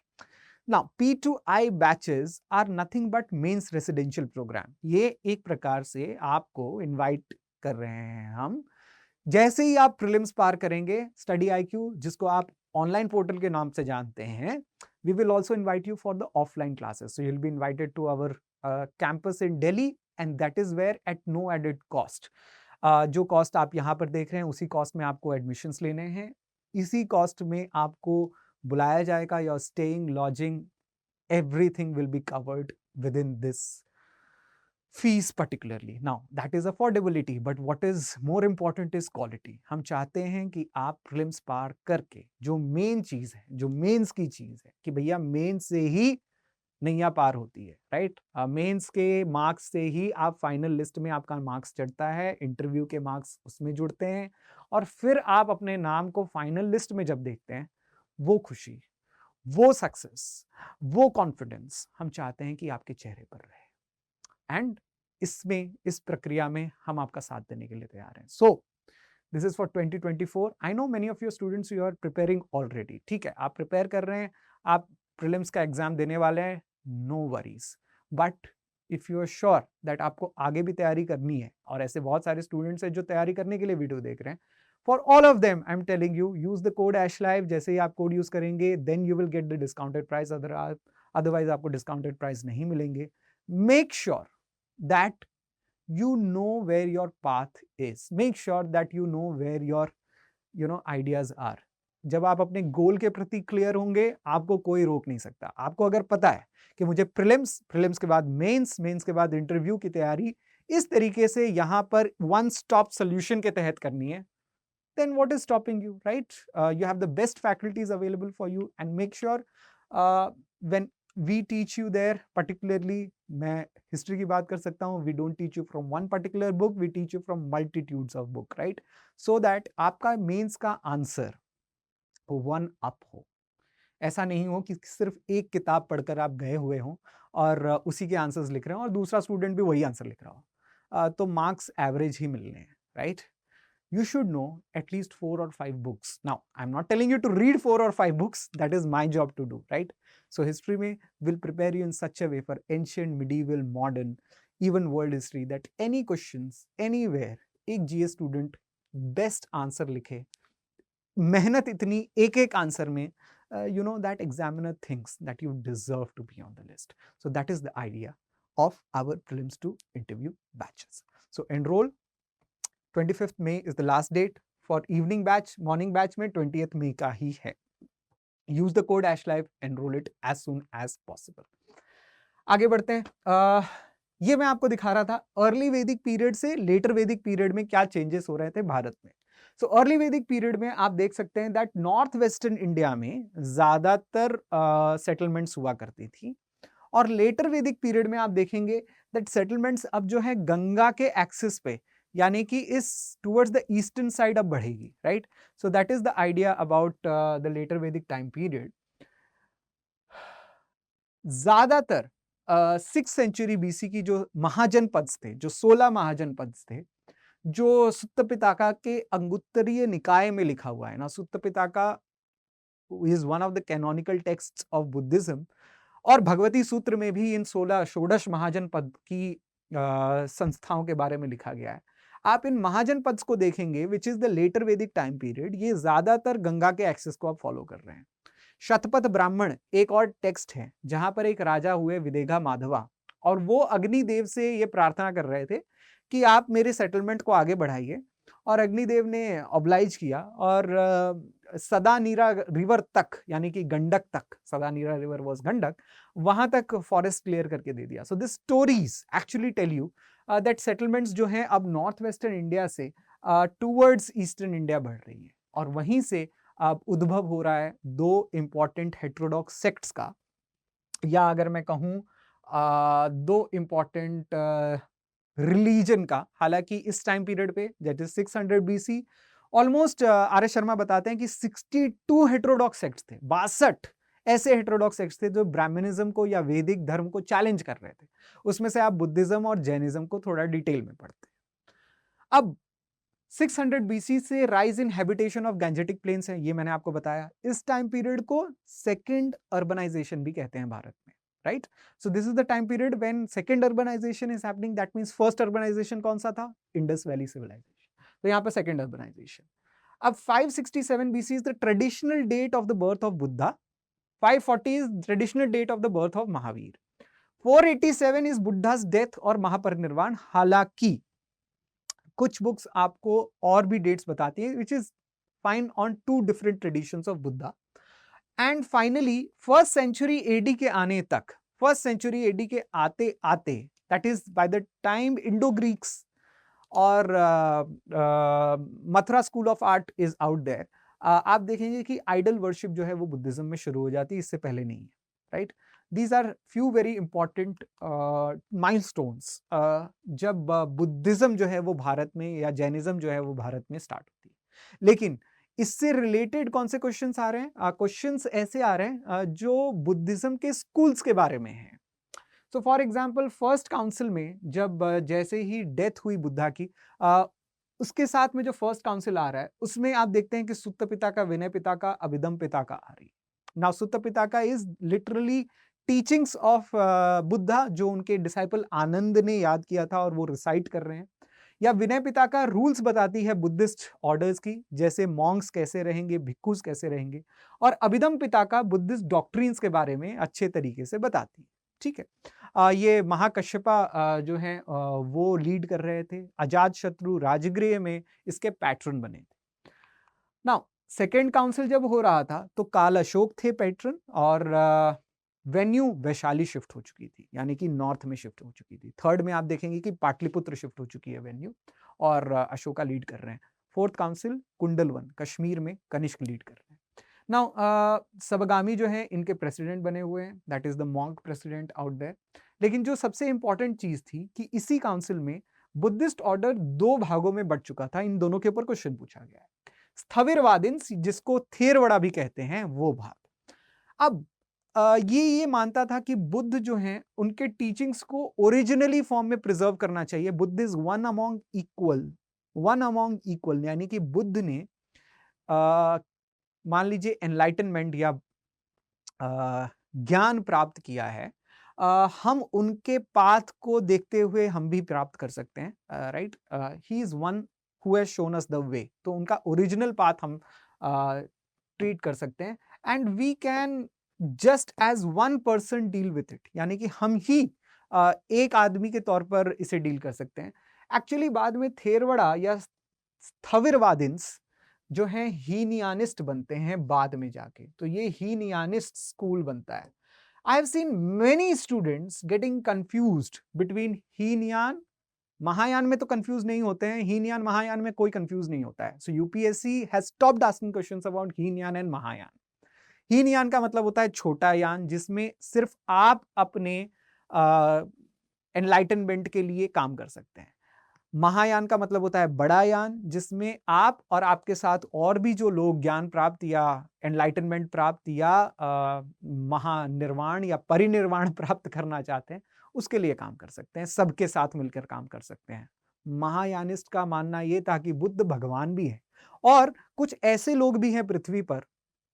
Now P2I batches are nothing but mains residential programme. ये एक प्रकार से आपको इनवाइट कर रहे हैं हम. जैसे ही आप प्रीलिम्स पार करेंगे, स्टडी IQ जिसको आप ऑनलाइन पोर्टल के नाम से जानते हैं, we will also invite you for the offline classes. So you will be invited to our campus in Delhi and that is where at no added cost. जो cost आप यहाँ पर देख रहे हैं उसी कॉस्ट में आपको एडमिशन्स लेने हैं. इसी कॉस्ट में आपको बुलाया जाएगा. Your staying, lodging, everything will be covered with in this fees particularly. Now that is affordability, but what is more important is quality. हम चाहते हैं कि आप प्रीलिम्स पार करके जो मेन चीज है, जो मेंस की चीज है कि भैया मेंस से ही नैया पार होती है, राइट. मेंस के मार्क्स से ही आप फाइनल लिस्ट में आपका मार्क्स चढ़ता है, इंटरव्यू के मार्क्स उसमें जुड़ते हैं और फिर आप अपने नाम को फाइनल लिस्ट में जब देखते हैं, वो खुशी, वो सक्सेस, वो कॉन्फिडेंस हम चाहते हैं कि आपके चेहरे पर रहे. एंड इसमें, इस प्रक्रिया में हम आपका साथ देने के लिए तैयार हैं. So this is for 2024. I know many of your students you are preparing already. ठीक है, आप प्रिपेयर कर रहे हैं, आप प्रीलिम्स का एग्जाम देने वाले हैं, no worries. But if you are sure that आपको आगे भी तैयारी करनी है, और ऐसे बहुत सारे स्टूडेंट्स हैं जो तैयारी करने के लिए वीडियो देख रहे हैं, for all of them I am telling you, use the code ASHLIVE. जैसे ही आप कोड यूज करेंगे then you will get the discounted price. Otherwise आपको डिस्काउंटेड प्राइस नहीं मिलेंगे. Make sure that you know where your path is. Make sure that you know where your ideas are. जब आप अपने गोल के प्रति क्लियर होंगे, आपको कोई रोक नहीं सकता. आपको अगर पता है कि मुझे प्रीलिम्स के बाद मेंस के बाद इंटरव्यू की तैयारी इस तरीके से यहां पर वन स्टॉप सोल्यूशन के तहत करनी है, then what is stopping you, right? You have the best faculties available for you and make sure when we teach you there, particularly मैं हिस्ट्री की बात कर सकता हूँ, we don't teach you from one particular book, we teach you from multitudes of book, right? So that आपका mains का answer one up हो. ऐसा नहीं हो कि सिर्फ एक किताब पढ़कर आप गए हुए हों और उसी के आंसर्स लिख रहे हो और दूसरा स्टूडेंट भी वही आंसर लिख रहा हो, तो मार्क्स एवरेज ही मिलने हैं, right. You should know at least 4 or 5 books. Now, I'm not telling you to read 4 or 5 books. That is my job to do, right? So history will prepare you in such a way for ancient, medieval, modern, even world history that any questions, anywhere, एक GS student best answer लिखे. मेहनत इतनी एक answer में, you know that examiner thinks that you deserve to be on the list. So that is the idea of our prelims to interview batches. So enroll. 25th May is the last date. For evening batch, morning batch में 20th May का ही है. Use the code ASHLIVE, enroll it as soon as possible. आगे बढ़ते हैं. ये मैं आपको दिखा रहा था अर्ली वैदिक पीरियड से लेटर वैदिक पीरियड में क्या चेंजेस हो रहे थे भारत में. सो अर्ली वैदिक पीरियड में आप देख सकते हैं दैट नॉर्थ वेस्टर्न इंडिया में ज्यादातर सेटलमेंट्स हुआ करती थी, और लेटर वैदिक पीरियड में आप देखेंगे दैट सेटलमेंट्स अब जो है गंगा के एक्सिस पे, यानी कि इस टुवर्ड्स द ईस्टर्न साइड अब बढ़ेगी, right. So that is the idea about the later Vedic time period. ज्यादातर सिक्स सेंचुरी बीसी की जो महाजनपद थे, जो 16 महाजनपद थे, जो सुत्त पिताका के अंगुत्तरीय निकाय में लिखा हुआ है ना, Sutta Pitaka is one of the canonical text of Buddhism, और भगवती सूत्र में भी इन 16 षोडश महाजनपद की संस्थाओं के बारे में लिखा गया है। आप इन महाजनपद को देखेंगे, which is the later Vedic time period, ये ज्यादातर गंगा के एक्सेस को आप फॉलो कर रहे हैं। शतपथ ब्राह्मण एक और टेक्स्ट है जहां पर एक राजा हुए विदेगा माधवा, और वो अग्निदेव से ये प्रार्थना कर रहे थे कि आप मेरे सेटलमेंट को आगे बढ़ाइए, और अग्निदेव ने ऑब्लाइज किया, और सदानीरा रिवर तक, यानी कि गंडक तक, सदानीरा रिवर वाज गंडक, वहां तक फॉरेस्ट क्लियर करके दे दिया। So this stories actually tell you that settlements जो हैं अब नॉर्थ वेस्टर्न इंडिया से टूवर्ड्स ईस्टर्न इंडिया बढ़ रही है, और वहीं से अब उद्भव हो रहा है दो इंपॉर्टेंट हेट्रोडॉक्स सेक्ट्स का, या अगर मैं कहूं दो इंपॉर्टेंट रिलीजन का। हालांकि इस टाइम पीरियड पे, that is 600 BC, almost R S Sharma बताते हैं कि 62 हेट्रोडॉक्स सेक्ट्स थे, 62 ऐसे हेट्रोडॉक्स सेक्ट्स थे जो ब्राह्मणिज्म को या वैदिक धर्म को चैलेंज कर रहे थे। उसमें से आप बुद्धिज्म और जैनिज्म को थोड़ा डिटेल में पढ़ते हैं। अब 600 बीसी से rise in habitation of Gangetic plains है, ये मैंने आपको बताया। इस टाइम पीरियड को सेकंड अर्बनाइजेशन भी कहते हैं भारत में, right? So this is the time period when second urbanisation is happening. That means first urbanisation कौन सा था? Indus valley civilisation. तो यहाँ पे सेकंड अर्बनाइजेशन। अब 567 BC is the traditional date of the birth of Buddha, 540 is traditional date of the birth of Mahavir, 487 is Buddha's death और महापरिनिर्वाण। हालांकि कुछ बुक्स आपको और भी डेट्स बताती है, which is fine on two different traditions of Buddha. And finally first century AD के आने तक, फर्स्ट सेंचुरी एडी के आते आते, that is by the time Indo Greeks और Mathura school of art is out there, आप देखेंगे कि आइडल वर्शिप जो है वो बुद्धिज्म में शुरू हो जाती है, इससे पहले नहीं है, right? These are few very important milestones जब बुद्धिज्म जो है वो भारत में, या जैनिज्म जो है वो भारत में स्टार्ट होती है। लेकिन इससे रिलेटेड कौन से क्वेश्चंस आ रहे हैं? क्वेश्चंस ऐसे आ रहे हैं जो बुद्धिज्म के स्कूल्स के बारे में हैं। So for example first council में जब जैसे ही डेथ हुई बुद्धा की, उसके साथ में जो फर्स्ट काउंसिल आ रहा है उसमें आप देखते हैं कि सुत्त पिताका, विनय पिताका, अभिधम पिताका आ रही है। Now Sutta Pitaka is literally teachings of Buddha, जो उनके डिसाइपल आनंद ने याद किया था और वो रिसाइट कर रहे हैं। या विनय पिताका रूल्स बताती है बुद्धिस्ट ऑर्डर्स की, जैसे मॉन्क्स कैसे रहेंगे, भिक्खुस कैसे रहेंगे। और अभिधम पिताका बुद्धिस्ट डॉक्ट्रिन्स के बारे में अच्छे तरीके से बताती है, ठीक है? ये महाकश्यपा जो हैं वो लीड कर रहे थे। अजात शत्रु राजगृह में इसके पैट्रन बने थे। नाउ सेकेंड काउंसिल जब हो रहा था तो काल अशोक थे पैट्रन, और वेन्यू वैशाली शिफ्ट हो चुकी थी, यानी कि नॉर्थ में शिफ्ट हो चुकी थी। थर्ड में आप देखेंगे कि पाटलिपुत्र शिफ्ट हो चुकी है वेन्यू, और अशोका लीड कर रहे हैं। फोर्थ काउंसिल कुंडलवन कश्मीर में कनिष्क लीड कर रहे हैं। नाउ सबगामी जो है इनके प्रेसिडेंट बने हुए हैं, that is the monk president out there. लेकिन जो सबसे इंपॉर्टेंट चीज थी कि इसी काउंसिल में बुद्धिस्ट ऑर्डर दो भागों में बंट चुका था। इन दोनों के ऊपर क्वेश्चन पूछा गया है। स्थविरवादिन्स, जिसको थेरवड़ा भी कहते हैं, वो भाग। अब ये मानता था कि बुद्ध जो हैं उनके टीचिंग्स को ओरिजिनली फॉर्म में प्रिजर्व करना चाहिए। Buddha is one among equal, यानी कि बुद्ध ने मान लीजिए एनलाइटनमेंट या ज्ञान प्राप्त किया है, हम उनके पाथ को देखते हुए हम भी प्राप्त कर सकते हैं, right? He is one who has shown us the way. तो उनका ओरिजिनल पाथ हम ट्रीट कर सकते हैं, and we can just as one person deal with it, यानी कि हम ही एक आदमी के तौर पर इसे डील कर सकते हैं। एक्चुअली बाद में थेरवड़ा या स्थविरवादिन्स जो हैं हीनियानिस्ट बनते हैं बाद में जाके, तो ये हीनियानिस्ट स्कूल बनता है। I have seen many students getting confused between Hinayana, Mahayana में तो कंफ्यूज नहीं होते हैं, हीनयान महायान में कोई कंफ्यूज नहीं होता है। So UPSC has stopped asking questions about Hinayana and Mahayana. Hinayana का मतलब होता है छोटा यान, जिसमें सिर्फ आप अपने एनलाइटनमेंट के लिए काम कर सकते हैं। महायान का मतलब होता है बड़ा यान, जिसमें आप और आपके साथ और भी जो लोग ज्ञान प्राप्त या एनलाइटनमेंट प्राप्त या महानिर्वाण या परिनिर्वाण प्राप्त करना चाहते हैं, उसके लिए काम कर सकते हैं, सबके साथ मिलकर काम कर सकते हैं। महायानिस्ट का मानना यह था कि बुद्ध भगवान भी है और कुछ ऐसे लोग भी हैं पृथ्वी पर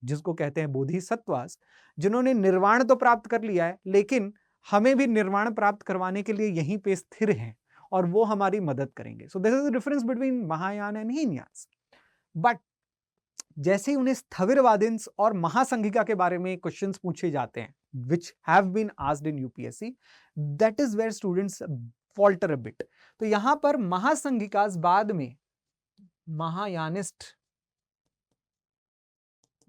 जिसको कहते हैं बोधिसत्वास, जिन्होंने निर्वाण तो प्राप्त कर लिया है, लेकिन हमें भी निर्वाण प्राप्त करवाने के लिए यहीं पे स्थिर हैं और वो हमारी मदद करेंगे। सो this is the difference between Mahayana and Hinayana. But जैसे ही उन्हें स्थविरवादिन्स और महासंघिका के बारे में क्वेश्चंस पूछे जाते हैं, which have been asked in UPSC, that is where students falter a bit. तो यहां पर महासंघिकास बाद में महायानिस्ट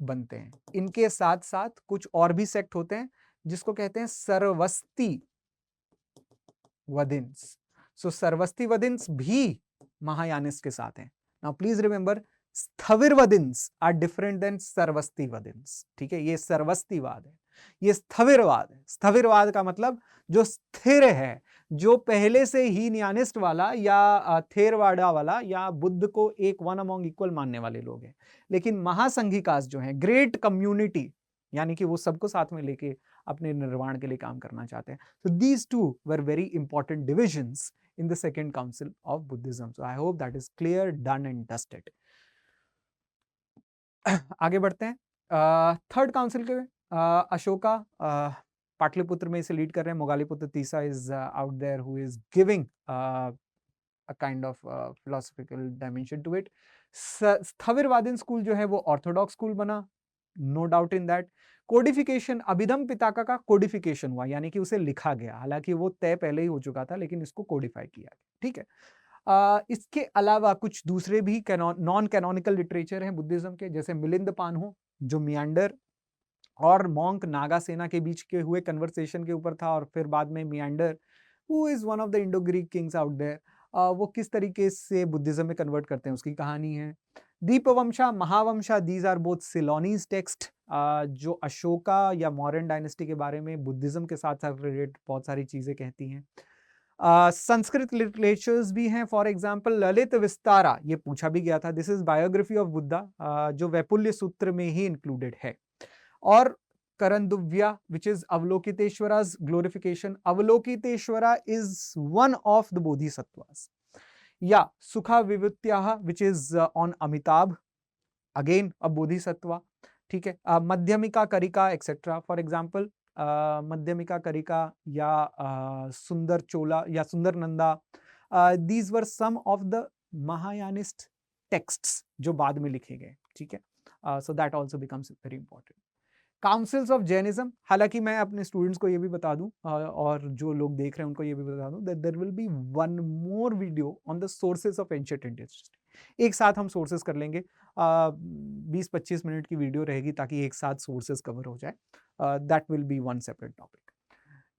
बनते हैं। इनके साथ साथ कुछ और भी सेक्ट होते हैं जिसको कहते हैं सर्वस्तिवादिन्स। सो सर्वस्तिवादिन्स भी महायानिस्ट के साथ हैं। Now please remember, Sthaviravadins are different than Sarvastivadins. ठीक है, ये सर्वस्तिवाद है, ये स्थविरवाद है। स्थविरवाद का मतलब जो स्थिर है, जो पहले से ही न्यानिस्ट वाला या थेरवाड़ा वाला या बुद्ध को एक वन अमॉन्ग इक्वल मानने वाले लोग हैं। लेकिन महासंघिकास जो है, ग्रेट कम्युनिटी, यानी कि वो सबको साथ में लेके अपने निर्वाण के लिए काम करना चाहते हैं। So these two were very important divisions in the second council of Buddhism. So I hope that is clear, done and dusted. आगे बढ़ते हैं थर्ड काउंसिल के अशोका पाटलिपुत्र में इसे लीड कर रहे हैं। मोगालीपुत्र तीसरा is out there who is giving a kind of philosophical dimension to it. Sthaviravadin school जो है वो ऑर्थोडॉक्स स्कूल बना, no doubt in that. Codification, Abhidhamma Pitaka का कोडिफिकेशन हुआ, यानी कि उसे लिखा गया, हालांकि वो तय पहले ही हो चुका था लेकिन इसको कोडिफाई किया गया। ठीक है, इसके अलावा कुछ दूसरे भी नॉन कैनोनिकल लिटरेचर हैं बुद्धिज्म के, जैसे मिलिंद पान्हो जो मियांडर और मॉन्क नागा सेना के बीच के हुए कन्वर्सेशन के ऊपर था, और फिर बाद में Menander who is one of the Indo Greek kings out there, वो किस तरीके से बुद्धिज्म में कन्वर्ट करते हैं उसकी कहानी है। Dipavamsa, Mahavamsa, these are both Ceylonese text जो अशोका या मौर्यन डायनेस्टी के बारे में बुद्धिज्म के साथ साथ रिलेटेड बहुत सारी चीजें कहती हैं। संस्कृत लिटरेचर्स भी हैं, फॉर एग्जाम्पल ललित विस्तारा, ये पूछा भी गया था, this is biography of Buddha, जो वैपुल्य सूत्र में ही इंक्लूडेड है। और Karandavyuha which is Avalokiteshvara's glorification, Avalokiteshvara is one of the Bodhisattvas, या सुखा विभूत्याः which is on Amitabha, again a Bodhisattva. ठीक है, Madhyamika Karika etcetera, for example Madhyamika Karika या सुंदर चोला या Sundar Nanda, these were some of the Mahayanist texts जो बाद में लिखे गए। ठीक है, so that also becomes very important. Councils of Jainism, हालांकि मैं अपने स्टूडेंट्स को ये भी बता दूं और जो लोग देख रहे हैं उनको ये भी बता दूं that there will be one more video on the sources of ancient Indian history. एक साथ हम सोर्सेज कर लेंगे, 20-25 मिनट की वीडियो रहेगी ताकि एक साथ सोर्सेज कवर हो जाए। That will be one separate topic,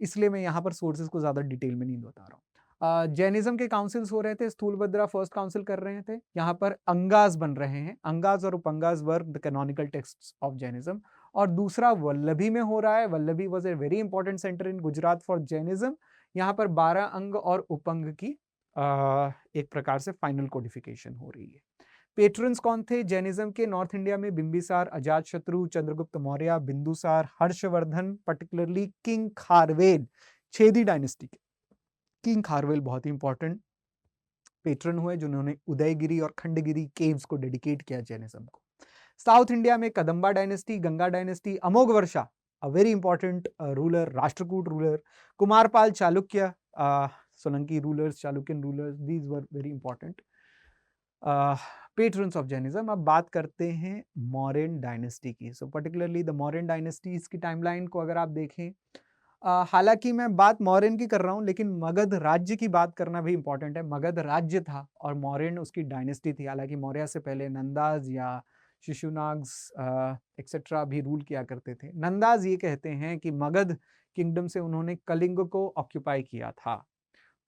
इसलिए मैं यहाँ पर सोर्सेज को ज्यादा डिटेल में नहीं बता रहा हूँ। जैनिज्म के काउंसिल्स हो रहे थे, स्थूलभद्रा फर्स्ट काउंसिल कर रहे थे, यहाँ पर अंगास बन रहे हैं, अंगास और Upangas were the canonical texts of Jainism. और दूसरा वल्लभी में हो रहा है, Vallabhi was a very important centre in Gujarat for Jainism. यहाँ पर 12 अंग और उपंग की एक प्रकार से फाइनल कोडिफिकेशन हो रही है। पेट्रन्स कौन थे जैनिज्म के नॉर्थ इंडिया में? Bimbisara, Ajatashatru, Chandragupta Maurya, Bindusara, Harshavardhana, particularly king Kharavela, Chedi dynasty के किंग खारवेल बहुत ही इंपॉर्टेंट पेट्रन हुए जिन्होंने उदयगिरी और खंडगिरी केव्स को डेडिकेट किया जैनिज्म को। साउथ इंडिया में Kadamba dynasty, Ganga dynasty, Amogha Varsha a very important ruler, Rashtrakuta ruler, Kumarapala, Chalukya, Solanki rulers, Chalukyan rulers, these were very important patrons of Jainism. अब बात करते हैं मौर्यन डायनेस्टी की। So particularly the Mauryan dynasties की टाइमलाइन को अगर आप देखें, हालांकि मैं बात मौर्यन की कर रहा हूं लेकिन मगध राज्य की बात करना भी इंपॉर्टेंट है। मगध राज्य था और मौर्यन उसकी डायनेस्टी थी। हालांकि मौर्य से पहले नंदाज या शिशुनाग्स एक्सेट्रा भी रूल किया करते थे। नंदाज ये कहते हैं कि मगध किंगडम से उन्होंने कलिंग को ऑक्यूपाई किया था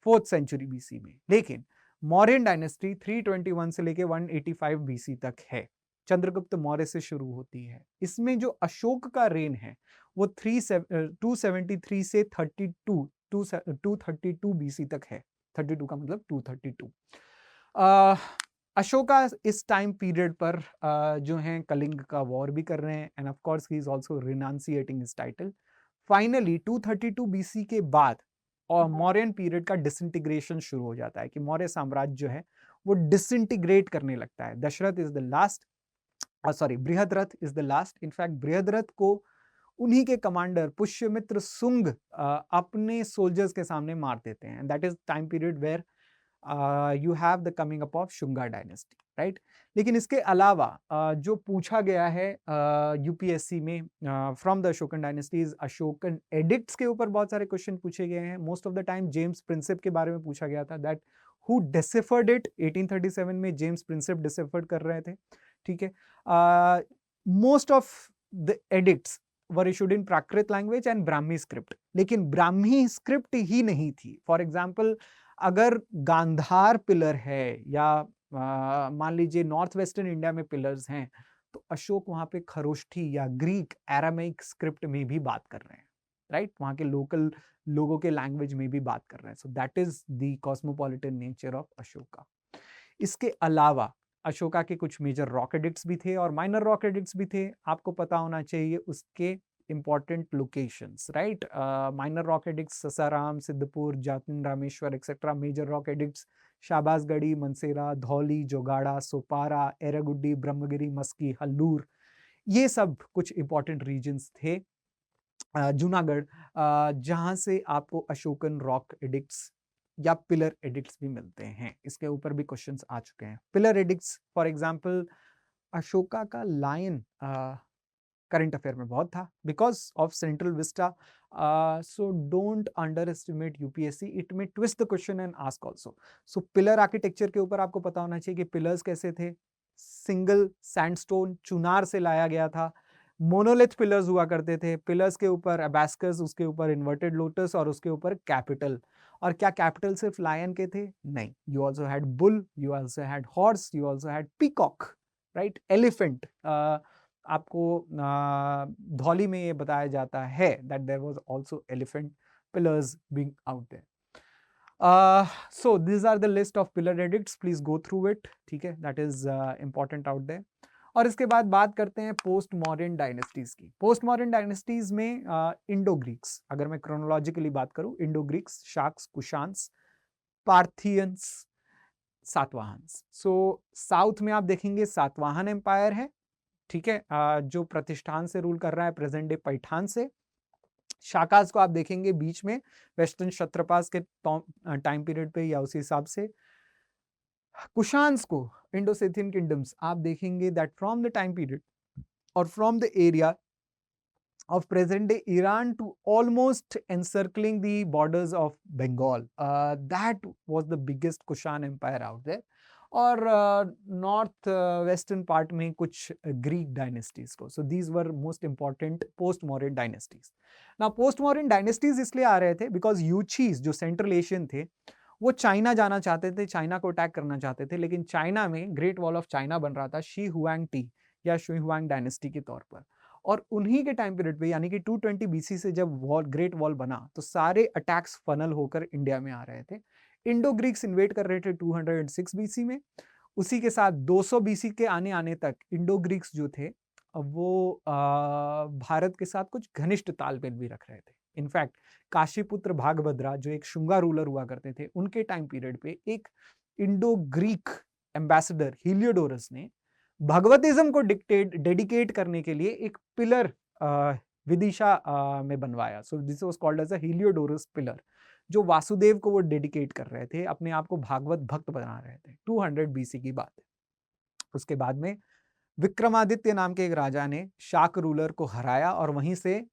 4th सेंचुरी बीसी में, लेकिन मौर्यन डायनेस्टी 321 से लेके 185 बीसी तक है, चंद्रगुप्त मौर्य से शुरू होती है। इसमें जो अशोक का रेन है वो 273 से 232 बीसी तक है। 32 का मतलब 232। अशोका इस टाइम पीरियड पर जो है कलिंग का वॉर भी कर रहे हैं, and of course he is also renunciating his title. Finally 232 BC के बाद और मौर्यन पीरियड का डिसइंटीग्रेशन शुरू हो जाता है कि मौर्य साम्राज्य जो है वो डिसइंटीग्रेट करने लगता है। Dasharatha is the last, sorry Brihadratha is the last. In fact Brihadratha को उन्हीं के कमांडर पुष्यमित्र सुंग अपने सोल्जर्स के सामने मार देते हैं। That is time period where you have the coming up of Shunga dynasty, right. लेकिन इसके अलावा जो पूछा गया है यूपीएससी में from the Ashokan dynasties, Ashokan edicts के ऊपर बहुत सारे क्वेश्चन पूछे गए हैं। Most of the time James Prinsep के बारे में पूछा गया था, दैट हु डिसिफर्ड इट। 1837 में जेम्स प्रिंसेप डिसिफर्ड कर रहे थे, ठीक है। Most of the addicts were issued in Prakrit language and Brahmi script, लेकिन ब्राह्मी स्क्रिप्ट ही नहीं थी। फॉर एग्जाम्पल अगर गांधार पिलर है या मान लीजिए नॉर्थ वेस्टर्न इंडिया में पिलर्स हैं, तो अशोक वहां पे खरोष्ठी या ग्रीक एरामिक स्क्रिप्ट में भी बात कर रहे हैं, राइट। वहां के लोकल लोगों के लैंग्वेज में भी बात कर रहे हैं। So that is the cosmopolitan nature of Ashoka. इसके अलावा अशोका के कुछ मेजर रॉक एडिक्ट्स भी थे और माइनर रॉक एडिक्ट्स भी थे। आपको पता होना चाहिए उसके important locations, right? Minor rock edicts, Sasaram, Siddhapur, Jatin, Rameshwar, etc. Major rock edicts, Shahbazgadi, Mansera, Dhौली, जोगाड़ा, Sopara, Erragudi, Brahmagiri, Maski, Hallur, ये सब कुछ important regions थे। जूनागढ़, जहां से आपको अशोकन रॉक एडिक्ट्स या पिलर एडिक्ट्स भी मिलते हैं। इसके ऊपर भी क्वेश्चंस आ चुके हैं। Pillar edicts for example Ashoka का लायन करंट अफेयर में बहुत था because of Central Vista. So don't under estimate UPSC, it may twist the question and ask also. So pillar architecture के ऊपर आपको पता होना चाहिए कि पिलर्स कैसे थे। सिंगल सैंडस्टोन चुनार से लाया गया था। मोनोलिथ पिलर्स हुआ करते थे। पिलर्स के ऊपर अबास्कस, उसके ऊपर इन्वर्टेड लोटस और उसके ऊपर कैपिटल। और क्या कैपिटल सिर्फ लायन के थे? नहीं, you also had bull, you also had horse, you also had peacock, right, elephant. आपको धौली में ये बताया जाता है that there was also elephant pillars being out there. So this are the list of pillar edicts, please go through it, ठीक है, that is important out there. और इसके बाद बात करते हैं पोस्ट मॉडर्न डायनेस्टीज की। पोस्ट मॉडर्न डायनेस्टीज में इंडो ग्रीक्स, अगर मैं क्रोनोलॉजिकली बात करूं, Indo Greeks, sacks, Kushans, Parthians, सातवाहन्स। सो साउथ में आप देखेंगे सातवाहन एम्पायर है, ठीक है, जो प्रतिष्ठान से रूल कर रहा है, प्रेजेंट डे पैठान से। शाकास को आप देखेंगे बीच में, वेस्टर्न क्षत्रपास के टाइम पीरियड पे या उसी हिसाब से। कुशान्स को, इंडो-सिथियन किंगडम्स, आप देखेंगे that from the time period और from the area of present day Iran to almost encircling the borders of Bengal. That was the biggest Kushan empire out there. और नॉर्थ वेस्टर्न पार्ट में कुछ Greek dynasties को। सो these were most important post modern dynasties. ना post modern dynasties इसलिए आ रहे थे because Yuezhi जो central Asian थे वो चाइना जाना चाहते थे, चाइना को अटैक करना चाहते थे, लेकिन चाइना में ग्रेट वॉल ऑफ चाइना बन रहा था शी हुआंग टी या शी हुआंग डायनेस्टी के तौर पर। और उन्हीं के टाइम पीरियड पे यानी कि 220 बीसी से जब वॉल ग्रेट वॉल बना तो सारे अटैक्स फनल होकर इंडिया में आ रहे थे। इंडो ग्रीक्स इन्वेट कर रहे थे 206 बीसी में। उसी के साथ 200 बीसी के आने तक इंडो ग्रीक्स जो थे वो भारत के साथ कुछ घनिष्ठ तालमेल भी रख रहे थे। इनफैक्ट काशीपुत्र भागभद्रा जो एक शुंगा रूलर हुआ करते थे, उनके टाइम पीरियड पे एक इंडो ग्रीक एम्बेसडर हीलियोडोरस ने भगवतिज्म को डेडिकेट करने के लिए एक पिलर विदिशा में बनवाया। So this was called as a Heliodorus pillar, जो वासुदेव को वो डेडिकेट कर रहे थे, अपने आप को भागवत भक्त बना रहे थे। 200 बीसी की बात है। उसके बाद में विक्रमादित्य नाम के एक राजा ने शाक रूलर को हराया और वहीं से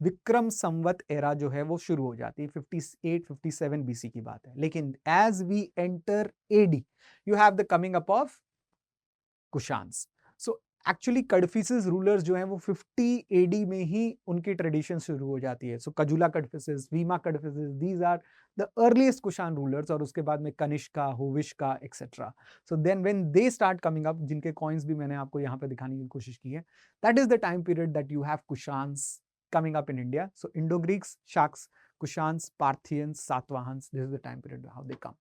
विक्रम संवत एरा जो है वो शुरू हो जाती है। 58-57 बीसी की बात है। लेकिन as we enter AD you have the coming up of Kushans. So actually Kadphises rulers जो हैं वो 50 एडी में ही उनकी ट्रेडिशन शुरू हो जाती है। सो Kujula Kadphises, Vima Kadphises, these are the earliest Kushan rulers. और उसके बाद में Kanishka, Huvishka etcetera. So then when they start coming up, जिनके कॉइन्स भी मैंने आपको यहाँ पे दिखाने की कोशिश की है, that is the time period that you have Kushans coming up in India. So Indo-Greeks, Shaks, Kushans, Parthians, Satavahanas, this is the time period how they come.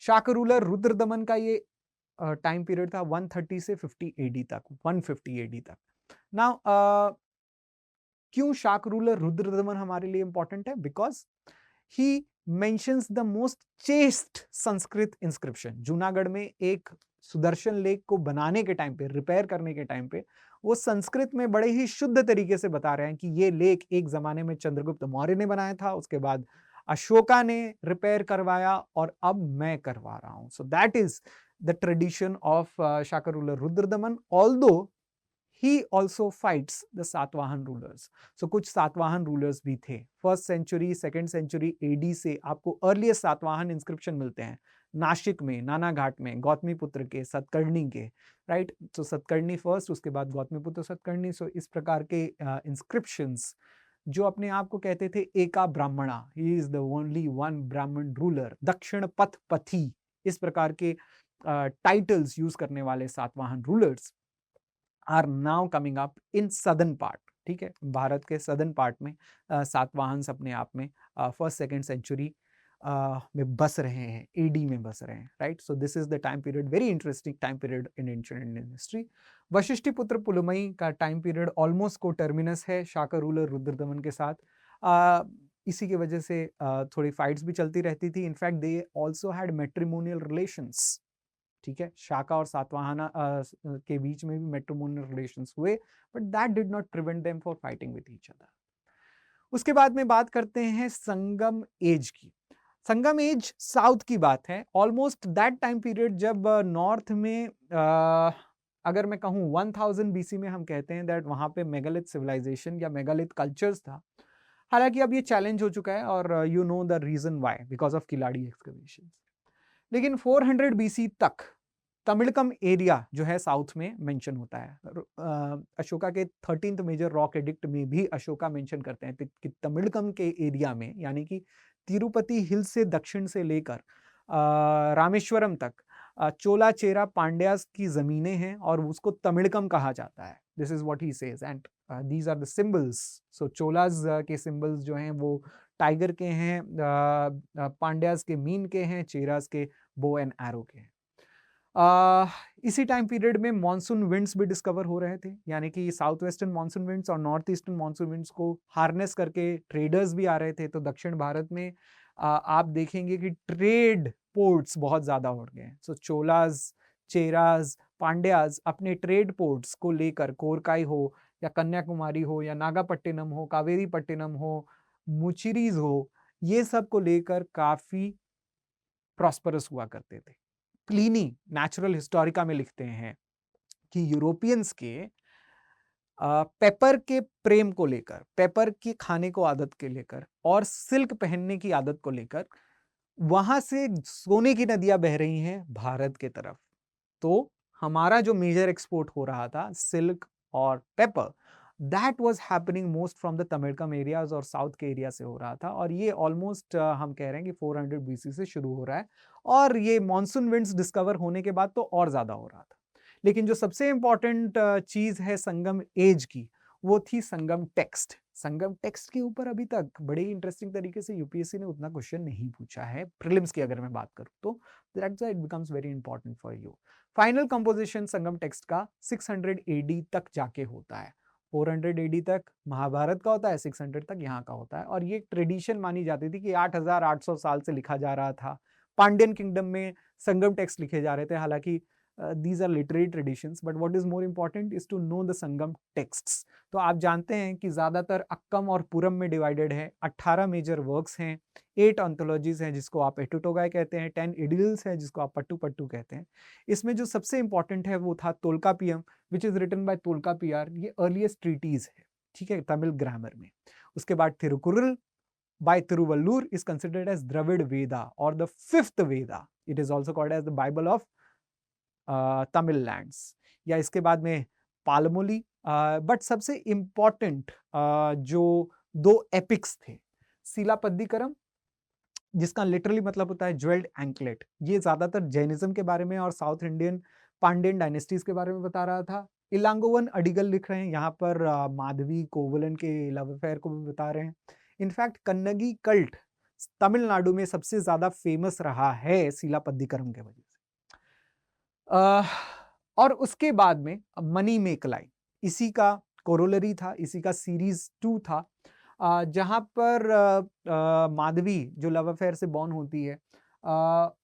Shaka ruler Rudradaman का ये टाइम पीरियड था 130 से 50 एडी तक, 150 एडी तक। नाउ क्यों शाक रूलर रुद्रदमन हमारे लिए इंपॉर्टेंट है? Because he mentions the most chest Sanskrit inscription. Junagadh में एक सुदर्शन लेक को बनाने के टाइम पे, रिपेयर करने के टाइम पे, वो संस्कृत में बड़े ही शुद्ध तरीके से बता रहे हैं कि ये लेक एक जमाने में चंद्रगुप्त मौर्य ने बनाया था, उसके बाद अशोका ने रिपेयर करवाया और अब मैं करवा रहा हूं। So that is the tradition of Shaka ruler Rudradaman, although he also fights the Satavahana rulers. So कुछ सातवाहन रूलर्स भी थे। First century, second century AD से आपको अर्लीस्ट सातवाहन इंस्क्रिप्शन मिलते हैं नासिक में, नाना घाट में, गौतमी पुत्र के, सतकर्णी के, राइट। तो सतकर्णी फर्स्ट, उसके बाद गौतमी पुत्र सतकर्णी। सो इस प्रकार के इंस्क्रिप्शंस जो अपने आप को कहते थे एका ब्राह्मणा, he is the only one ब्राह्मण रूलर, दक्षिण पथ पथी, इस प्रकार के टाइटल्स यूज करने वाले Satavahana rulers are now coming up in southern part. ठीक है, भारत के सदर्न पार्ट में सातवाहन्स अपने आप में फर्स्ट सेकेंड सेंचुरी में बस रहे हैं, एडी में बस रहे हैं, right. So this is the time period, very interesting time period in ancient Indian history. Vashishti पुत्र पुलुमई का टाइम पीरियड ऑलमोस्ट को टर्मिनस है शाका रूलर रुद्रदमन के साथ। इसी की वजह से थोड़ी फाइट्स भी चलती रहती थी। In fact they also had matrimonial relations. ठीक है, शाका और सातवाहना के बीच में भी मैट्रिमोनियल रिलेशंस हुए, but that did not prevent them for fighting with each other. उसके बाद में बात करते हैं संगम एज की। संगम एज साउथ की बात है, ऑलमोस्ट दैट टाइम पीरियड जब नॉर्थ में अगर मैं कहूँ 1000 बीसी में हम कहते हैं दैट वहां पे मेगालिथ सिविलाइजेशन या मेगालिथ कल्चर्स था। हालांकि अब ये चैलेंज हो चुका है और you know the reason why, because of Keeladi excavations. लेकिन 400 बीसी तक तमिलकम एरिया जो है साउथ में मेंशन होता है। अशोका के 13th मेजर रॉक एडिक्ट में भी अशोका मेंशन करते हैं कि तमिलकम के एरिया में, यानी कि तिरुपति हिल से दक्षिण से लेकर रामेश्वरम तक चोला चेरा पांड्यास की जमीनें हैं और उसको तमिलकम कहा जाता है। This is what he says and these are the symbols. So Cholas के सिंबल्स जो हैं वो टाइगर के हैं, पांड्यास के मीन के हैं, चेरास के बो एंड एरो के हैं। इसी टाइम पीरियड में मॉनसून विंड्स भी डिस्कवर हो रहे थे, यानी कि साउथ वेस्टर्न मॉनसून विंड्स और नॉर्थ ईस्टर्न मॉनसून विंड्स को हार्नेस करके ट्रेडर्स भी आ रहे थे। तो दक्षिण भारत में आप देखेंगे कि ट्रेड पोर्ट्स बहुत ज्यादा हो गए। सो चोलाज, चेराज, पांड्याज अपने ट्रेड पोर्ट्स को लेकर, कोरकाई हो या कन्याकुमारी हो या नागापट्टिनम हो, कावेरी पट्टिनम हो, मुचिरीज हो, ये सब को लेकर काफी प्रॉस्परस हुआ करते थे। प्लीनी नेचुरल हिस्टोरिका में लिखते हैं कि यूरोपियंस के पेपर के प्रेम को लेकर, पेपर की खाने को आदत के लेकर और सिल्क पहनने की आदत को लेकर वहां से सोने की नदियां बह रही हैं भारत के तरफ। तो हमारा जो मेजर एक्सपोर्ट हो रहा था सिल्क और paper, that was happening most from the Tamilakam areas और साउथ के एरिया से हो रहा था। और ये ऑलमोस्ट हम कह रहे हैं कि 400 बीसी से शुरू हो रहा है और ये मॉनसून विंड्स डिस्कवर होने के बाद तो और ज्यादा हो रहा था। लेकिन जो सबसे इंपॉर्टेंट चीज है संगम एज की, वो थी संगम टेक्स्ट। संगम टेक्स्ट के ऊपर अभी तक बड़े इंटरेस्टिंग तरीके से यूपीएससी ने उतना क्वेश्चन नहीं पूछा है प्रीलिम्स की अगर मैं बात करूं तो, that's why it becomes very important for you. Final composition Sangam text का 600 एडी तक जाके होता है। 400 एडी तक महाभारत का होता है, 600 तक यहाँ का होता है। और ये ट्रेडिशन मानी जाती थी कि 8800 साल से लिखा जा रहा था। पांड्यन किंगडम में संगम टेक्स्ट लिखे जा रहे थे। हालांकि these are literary traditions, but what is more important is to know the Sangam texts। तो आप जानते हैं कि ज्यादातर अक्कम और पुरम में डिवाइडेड है। 18 मेजर वर्क्स हैं, 8 ऑन्थोलॉजीज हैं जिसको आप एटुटोगाय कहते हैं, 10 इडिल्स हैं जिसको आप पट्टू पट्टू कहते हैं। इसमें जो सबसे इंपॉर्टेंट है वो था तोल्कापियम, विच इज रिटन बाय तोल्कापियार। ये अर्लीस्ट ट्रीटीज है, ठीक है, तमिल ग्रामर में। उसके बाद Thirukkural by Tiruvallur is considered as Dravid Veda or the 5th Veda. It is also called as the Bible of Tamil lands. या इसके बाद में पालमोली। बट सबसे इंपॉर्टेंट जो 2 एपिक्स थे, सिलापद्दिकरम जिसका लिटरली मतलब होता है ज्वेल्ड एंकलेट, ये ज्यादातर जैनिज्म के बारे में और साउथ इंडियन पांड्यन डायनेस्टीज के बारे में बता रहा था। इलांगोवन अडिगल लिख रहे हैं यहाँ पर माधवी कोवलन के लव अफेयर को भी बता रहे हैं। इनफैक्ट कन्नगी कल्ट तमिलनाडु में सबसे ज्यादा फेमस रहा है सीलापद्दिकरम के वजह से। और उसके बाद में मनी मेकलाई इसी का कोरोलरी था, इसी का सीरीज 2 था, जहां पर माधवी जो लव अफेयर से बॉर्न होती है,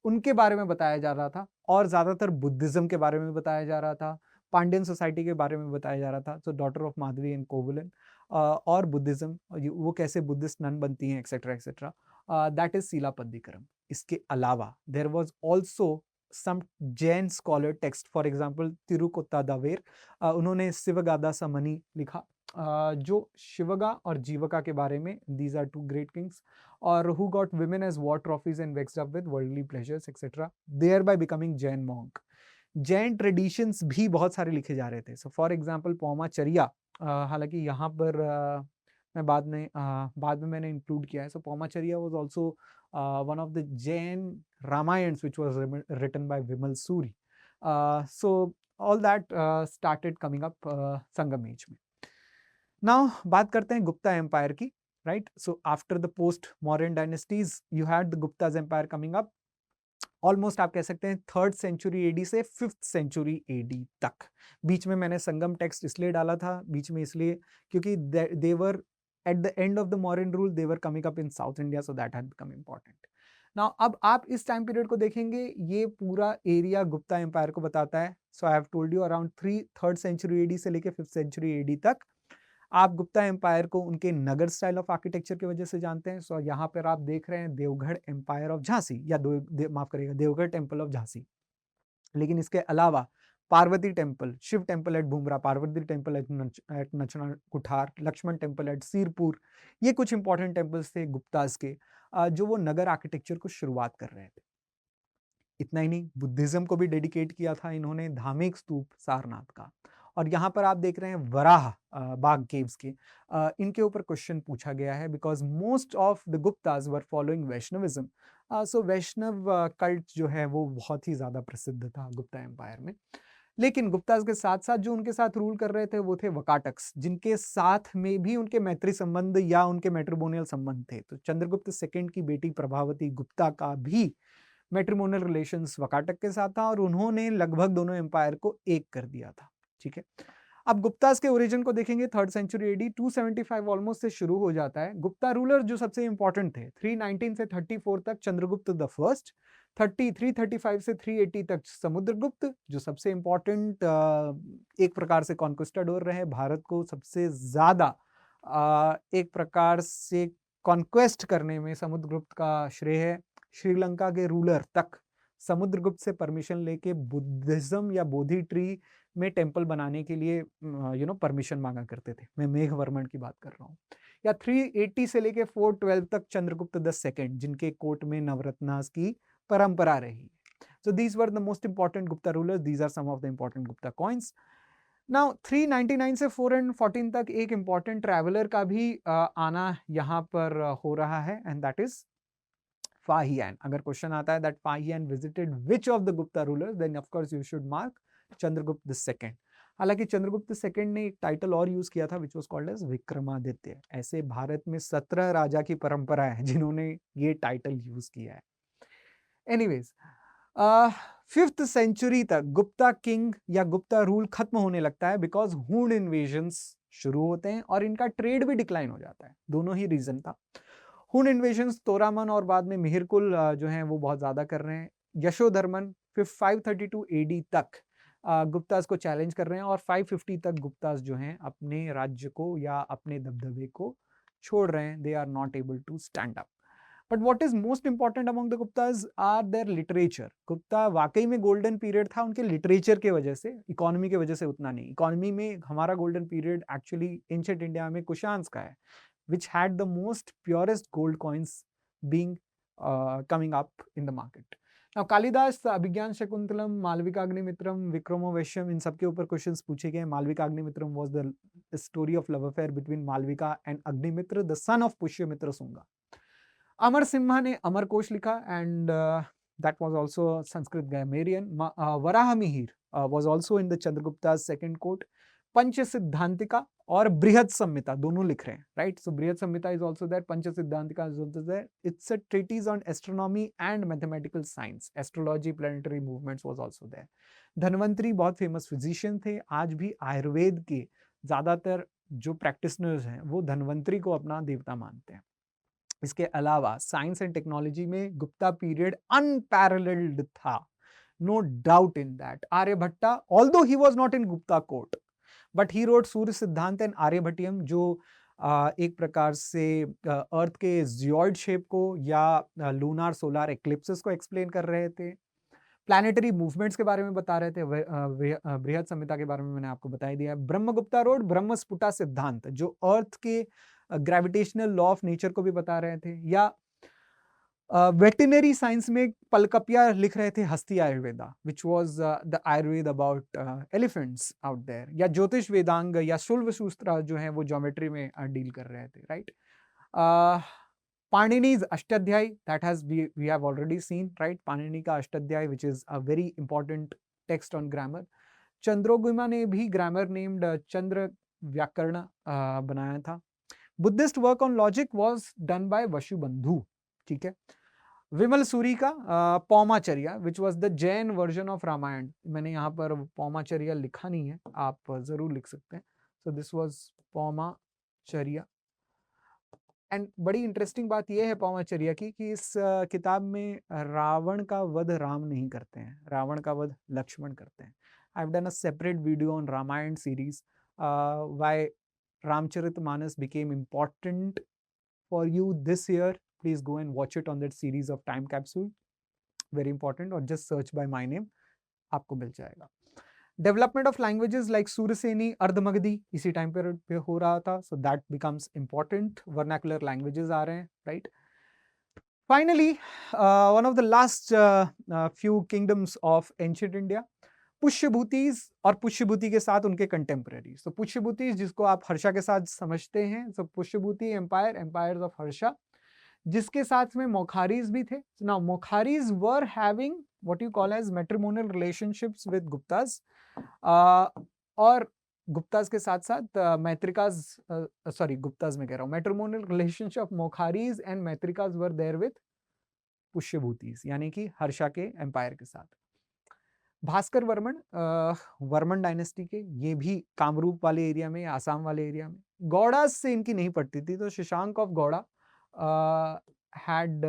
उनके बारे में बताया जा रहा था और ज्यादातर बुद्धिज्म के बारे में बताया जा रहा था, पांड्यन सोसाइटी के बारे में बताया जा रहा था। So daughter of Madhavi and Kovalan, और बुद्धिज्म, वो कैसे बुद्धिस्ट नन बनती हैं, etcetera etcetera, that is Silappadikaram. इसके अलावा there was also some Jain scholar text, for example Tiruttakkatevar, उन्होंने शिवगादा समनी लिखा, जो शिवगा और जीवका के बारे में, these are two great kings, और who got women as war trophies and vexed up with worldly pleasures etc, thereby becoming Jain monk। Jain traditions भी बहुत सारे लिखे जा रहे थे। सो फॉर एग्जांपल पौमाचर्या, हालांकि यहाँ पर मैं बाद में मैंने इंक्लूड किया है। So Paumachariya was also one of the Jain Ramayanas which was written by Vimal Suri. So all that started coming up Sangam age में। नाउ बात करते हैं गुप्ता एम्पायर की, right. So after the post Mauryan dynasties you had the Guptas empire coming up, almost आप कह सकते हैं 3rd century AD से 5th सेंचुरी एडी तक। बीच में मैंने संगम टेक्स्ट इसलिए डाला था बीच में, इसलिए क्योंकि they were at the end of the modern rule, they were coming up in South India, so that had become important. Now अब आप इस टाइम पीरियड को देखेंगे, ये पूरा एरिया गुप्ता एम्पायर को बताता है। So I have told you around 3rd century AD से लेके 5th सेंचुरी एडी तक आप गुप्ता एम्पायर को उनके नगर स्टाइल ऑफ आर्किटेक्चर की वजह से जानते हैं। सो यहाँ पर आप देख रहे हैं देवगढ़ एम्पायर ऑफ झांसी, या माफ करिएगा, देवगढ़ टेम्पल ऑफ झांसी। लेकिन इसके अलावा Parvati temple, Shiva temple at Bhumara, Parvati temple at Nachna Kuthara, Lakshman temple at Sirpur, ये कुछ इंपॉर्टेंट टेम्पल्स थे गुप्ताज के, जो वो नगर आर्किटेक्चर को शुरुआत कर रहे थे। इतना ही नहीं, बुद्धिज्म को भी डेडिकेट किया था इन्होंने, धार्मिक स्तूप सारनाथ का। और यहाँ पर आप देख रहे हैं वराह बाग केव्स के, इनके ऊपर क्वेश्चन पूछा गया है because most of the Guptas were following Vaishnavism. So Vaishnava cult जो है वो बहुत ही ज्यादा प्रसिद्ध था गुप्ता एम्पायर में। लेकिन गुप्ताज के साथ साथ जो उनके साथ रूल कर रहे थे वो थे वकाटक्स, जिनके साथ में भी उनके मैत्री संबंध या उनके मैट्रिमोनियल संबंध थे। तो चंद्रगुप्त सेकंड की बेटी प्रभावती गुप्ता का भी मैट्रिमोनियल रिलेशंस वकाटक के साथ था और उन्होंने लगभग दोनों एम्पायर को एक कर दिया था। ठीक है, अब गुप्तास के ओरिजिन को देखेंगे 3rd सेंचुरी एडी, 275 ऑलमोस्ट से शुरू हो जाता है। गुप्ता रूलर जो सबसे इंपॉर्टेंट थे 319 से 34 तक चंद्रगुप्त द फर्स्ट, 335 से 380 तक समुद्रगुप्त, जो सबसे इंपॉर्टेंट एक प्रकार से कॉन्क्विस्टाडोर रहे, भारत को सबसे ज्यादा एक प्रकार से कॉन्क्वेस्ट करने में समुद्रगुप्त का श्रेय है। श्रीलंका के रूलर तक समुद्रगुप्त से परमिशन लेके बुद्धिज्म या बोधि ट्री में टेम्पल बनाने के लिए परमिशन मांगा करते थे। मैं मेघवर्मन की बात कर रहा हूँ। या 380 से लेके 412 तक चंद्रगुप्त द सेकंड, जिनके कोर्ट में नवरत्नास की परंपरा रही। So these were the most important Gupta rulers, these are some of the important Gupta coins. Now 399 से 414 तक एक इंपॉर्टेंट ट्रैवलर का भी आना यहाँ पर हो रहा है, एंड दैट इज फाहियान। अगर क्वेश्चन आता है that Fahien visited which of the Gupta rulers, then of course you should mark Chandragupta second. हालांकि चंद्रगुप्त सेकंड ने एक टाइटल और यूज किया था which was called as Vikramaditya. ऐसे भारत में 17 राजा की परंपरा है जिन्होंने ये टाइटल यूज किया है। एनीवेज 5th सेंचुरी तक गुप्ता किंग या गुप्ता रूल खत्म होने लगता है बिकॉज हूण इन्वेजन्स शुरू होते हैं और इनका ट्रेड भी डिक्लाइन हो जाता है। दोनों ही रीजन था। हूण इन्वेजन्स तोरामन और बाद में मिहिरकुल जो हैं वो बहुत ज्यादा कर रहे हैं। यशोधर्मन 532 एडी तक गुप्तास को चैलेंज कर रहे हैं और 550 तक गुप्तास जो हैं अपने राज्य को या अपने दबदबे को छोड़ रहे हैं। They are not able to stand up. But what is most important among the Guptas are their literature. Gupta वाकई में गोल्डन पीरियड था उनके लिटरेचर के वजह से, इकोनॉमी के वजह से उतना नहीं। इकोनॉमी में हमारा golden period actually ancient India में कुशांस का है, which had the most purest gold coins being coming up in the market. Now Kalidas अभिज्ञान शकुंतलम, मालविकाग्निमित्रम, विक्रमोर्वशीयम, इन सब के ऊपर क्वेश्चंस पूछे गए। Malavikagnimitram was the story of love affair between Malvika and Agnimitra, the son of Pushyamitra Sunga. अमर सिम्हा ने अमरकोश लिखा and that was also Sanskrit grammarian. Varaha Mihir was also in the Chandragupta's second court. पंच सिद्धांतिका और बृहद संहिता दोनों लिख रहे हैं, right? So Brihad Samhita is also there, Pancha Siddhantika is also there. It's a treatise on astronomy and mathematical science. Astrology, planetary movements was also there. Dhanvantari बहुत famous physician थे. आज भी आयुर्वेद के ज्यादातर जो प्रैक्टिशनर्स हैं वो धन्वंतरी को अपना देवता मानते हैं. इसके अलावा साइंस एंड टेक्नोलॉजी में गुप्ता पीरियड अनपैरेलल्ड था, no doubt in that. Aryabhatta, although he was not in Gupta court, but he wrote Surya Siddhanta and Aryabhatiyam, जो एक प्रकार से अर्थ के जियोइड शेप को या लूनार सोलार एक्लिप्सेस को एक्सप्लेन कर रहे थे. प्लैनेटरी मूवमेंट्स के बारे में बता रहे थे. बृहद संहिता के बारे में मैंने आपको बता ही दिया. ब्रह्मगुप्ता रोड ब्रह्मस्फुटा सिद्धांत, जो अर्थ के ग्रेविटेशनल लॉ ऑफ नेचर को भी बता रहे थे. या वेटरनरी साइंस में पलकपिया लिख रहे थे Hasti Ayurveda, which was the Ayurveda about elephants out there. या ज्योतिष वेदांग या शुल्व सूत्र जो है वो ज्योमेट्री में डील कर रहे थे, right? Panini's Ashtadhyay, that has we have already seen, right? Panini का Ashtadhyayi, which is a very important text on grammar. चंद्रोगुमा ने भी ग्रामर नेम्ड चंद्र व्याकरण बनाया था. Buddhist work on logic was done by Vasubandhu, ठीक है. विमल सूरी का Paumachariya, which was the Jain version of Ramayana. मैंने यहाँ पर पौमाचर्या लिखा नहीं है, आप जरूर लिख सकते हैं. So this was Paumacharya. And बड़ी इंटरेस्टिंग बात यह है पौमाचर्या की कि इस किताब में रावण का वध राम नहीं करते हैं, रावण का वध लक्ष्मण करते हैं. I have done a separate video on Ramayana series, why Ramcharitmanas became important for you this year. Please go and watch it on that series of time capsule, very important. और just search by my name, आपको मिल जाएगा. Development of languages like Sauraseni, Ardhamagadhi इसी time period पे हो रहा था. So that becomes important. Vernacular languages आ रहे हैं, right? Finally one of the last few kingdoms of ancient India, Pushyabhutis और पुष्यभूति के साथ उनके कंटेम्पररीज. तो पुष्यभूतिज जिसको आप हर्षा के साथ समझते हैं, so Pushyabhuti empire, empires of Harsha, जिसके साथ में मोखारीज भी थे. Now Maukharis were having what you call as matrimonial relationships with Guptas, और गुप्ताज के साथ साथ मैत्रिकाज, सॉरी गुप्ताज में कह रहा हूँ, matrimonial relationship of Maukharis and Maitrakas were there with Pushyabhutis, यानी कि हर्षा के एम्पायर के साथ. भास्कर वर्मन, वर्मन डायनेस्टी के, ये भी कामरूप वाले एरिया में, आसाम वाले एरिया में. गौड़ा से इनकी नहीं पड़ती थी, तो Shashank of Gowda had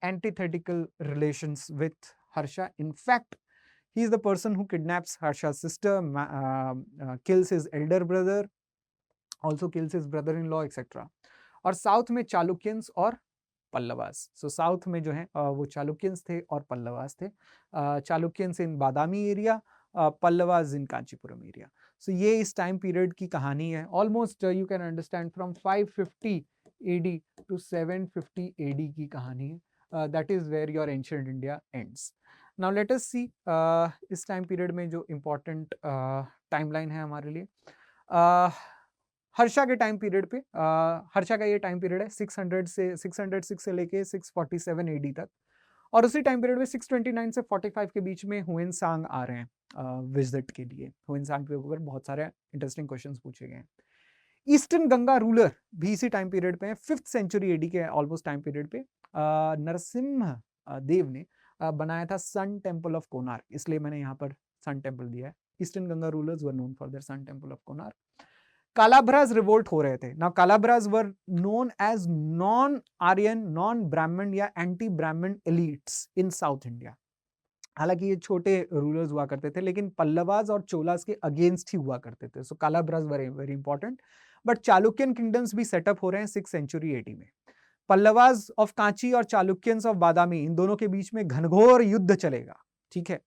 antithetical relations with Harsha. In fact, he is the person who kidnaps Harsha's sister, kills his elder brother, also kills his brother-in-law, etc. और साउथ में चालुक्यंस और पल्लवास. सो साउथ में जो है वो चालुक्यंस थे और पल्लवास थे. Chalukyas in Badami area, Pallavas in Kanchipuram area. So ये इस टाइम पीरियड की कहानी है. Almost you can understand from 550 AD to 750 AD की कहानी है. That is where your ancient India ends. Now let us see इस टाइम पीरियड में जो इम्पोर्टेंट टाइमलाइन है हमारे लिए. हर्षा के टाइम पीरियड पे, हर्षा का ये टाइम पीरियड है 606 से लेके 647 AD तक. और उसी टाइम पीरियड में 629 से 45 के बीच में हुएनसांग आ रहे हैं विजिट के लिए. हुएनसांग के ऊपर बहुत सारे इंटरेस्टिंग क्वेश्चंस पूछे गए हैं. ईस्टर्न गंगा रूलर भी इसी टाइम पीरियड पे है, 5th सेंचुरी AD के ऑलमोस्ट टाइम पीरियड पे. नरसिम्ह देव ने बनाया था सन टेम्पल ऑफ कोणार्क, इसलिए मैंने यहाँ पर सन टेम्पल दिया है. Eastern Ganga rulers were known for their sun temple of Konark. Kalabhras revolt हो रहे थे. Now Kalabhras were known as non Aryan, non Brahmin या एंटी ब्राह्मण एलिट्स इन साउथ इंडिया. हालांकि ये छोटे रूलर्स हुआ करते थे, लेकिन पल्लवाज और चोलास के अगेंस्ट ही हुआ करते थे. So Kalabhras were very important. But Chalukyan kingdoms भी सेटअप हो रहे हैं 6th सेंचुरी AD में. पल्लवाज ऑफ कांची और चालुक्यंस ऑफ बादामी, इन दोनों के बीच में घनघोर युद्ध चलेगा, ठीक है.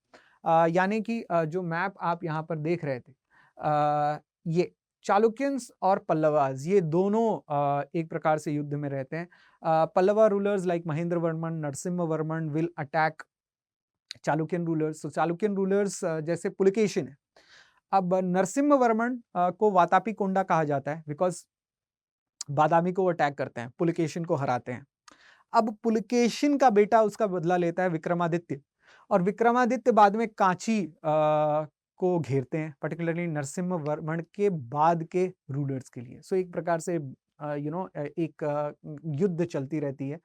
यानी कि जो मैप आप यहाँ पर देख रहे थे, ये चालुक्यंस और पल्लवाज, ये दोनों एक प्रकार से युद्ध में रहते हैं. Pallava rulers like Mahendra Varman, Narasimha Varman will attack Chalukyan rulers. तो चालुक्यन रूलर्स जैसे पुलकेशिन है. अब नरसिम्हा वर्मन को वातापी कोंडा कहा जाता है बिकॉज बादामी को अटैक करते हैं, पुलकेशिन को हराते हैं. अब पुलकेशिन का बेटा उसका बदला लेता है विक्रमादित्य, और विक्रमादित्य बाद में कांची को घेरते हैं, पर्टिकुलरली नरसिम्हा वर्मन के बाद के रूलर्स के लिए। सो एक प्रकार से एक युद्ध चलती रहती है।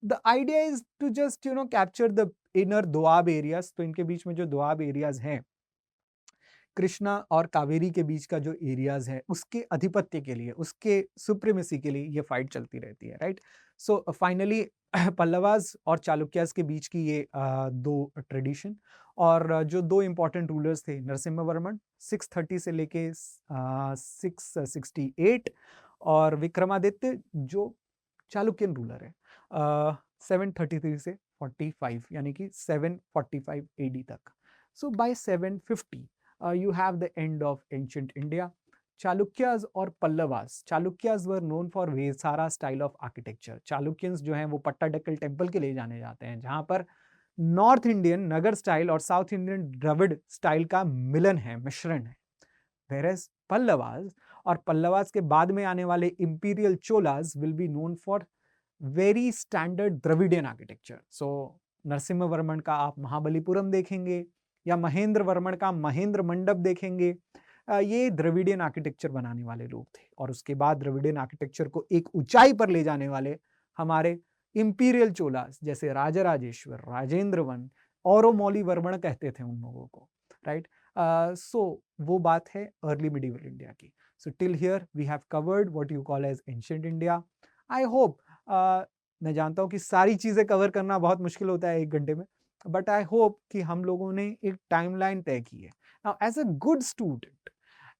The idea is to just capture the inner Doab areas. तो इनके बीच में जो दोआब एरियाज हैं, कृष्णा और कावेरी के बीच का जो एरियाज है, उसके अधिपत्य के लिए, उसके सुप्रीमेसी के लिए ये फाइट चलती रहती है, राइट। सो फाइनली पल्लवास और चालुक्यास के बीच की ये दो ट्रेडिशन, और जो दो इंपॉर्टेंट रूलर्स थे, नरसिम्हा वर्मन 630 से लेके 668, और विक्रमादित्य जो चालुक्यन रूलर है 733 से 45, यानी कि 745 एडी तक। सो bye 750 you have the end of ancient India. Chalukyas और Pallavas, Chalukyas were known for Vesara style of architecture. Chalukyans जो हैं वो पट्टाडकल टेम्पल के लिए जाने जाते हैं, जहां पर नॉर्थ इंडियन नगर स्टाइल और साउथ इंडियन द्रविड़ स्टाइल का मिलन है, मिश्रण है। Whereas पल्लवास और पल्लवास के बाद में आने वाले imperial Cholas will be known for very standard Dravidian architecture. So Narasimha Varman का आप महाबलीपुरम देखेंगे, या महेंद्र वर्मन का महेंद्र मंडप देखेंगे। ये द्रविडियन आर्किटेक्चर बनाने वाले लोग थे, और उसके बाद द्रविडियन आर्किटेक्चर को एक ऊंचाई पर ले जाने वाले हमारे इंपीरियल चोलास, जैसे राजराजेश्वर, राजेंद्र वन, औरोमौली वर्मन कहते थे उन लोगों को, राइट। सो वो बात है अर्ली मिडिवल इंडिया की। So till here we have covered what you call as ancient India. I hope, मैं जानता हूँ कि सारी चीजें कवर करना बहुत मुश्किल होता है 1 घंटे में, बट आई होप कि हम लोगों ने एक टाइमलाइन तय की है। Now as a good student,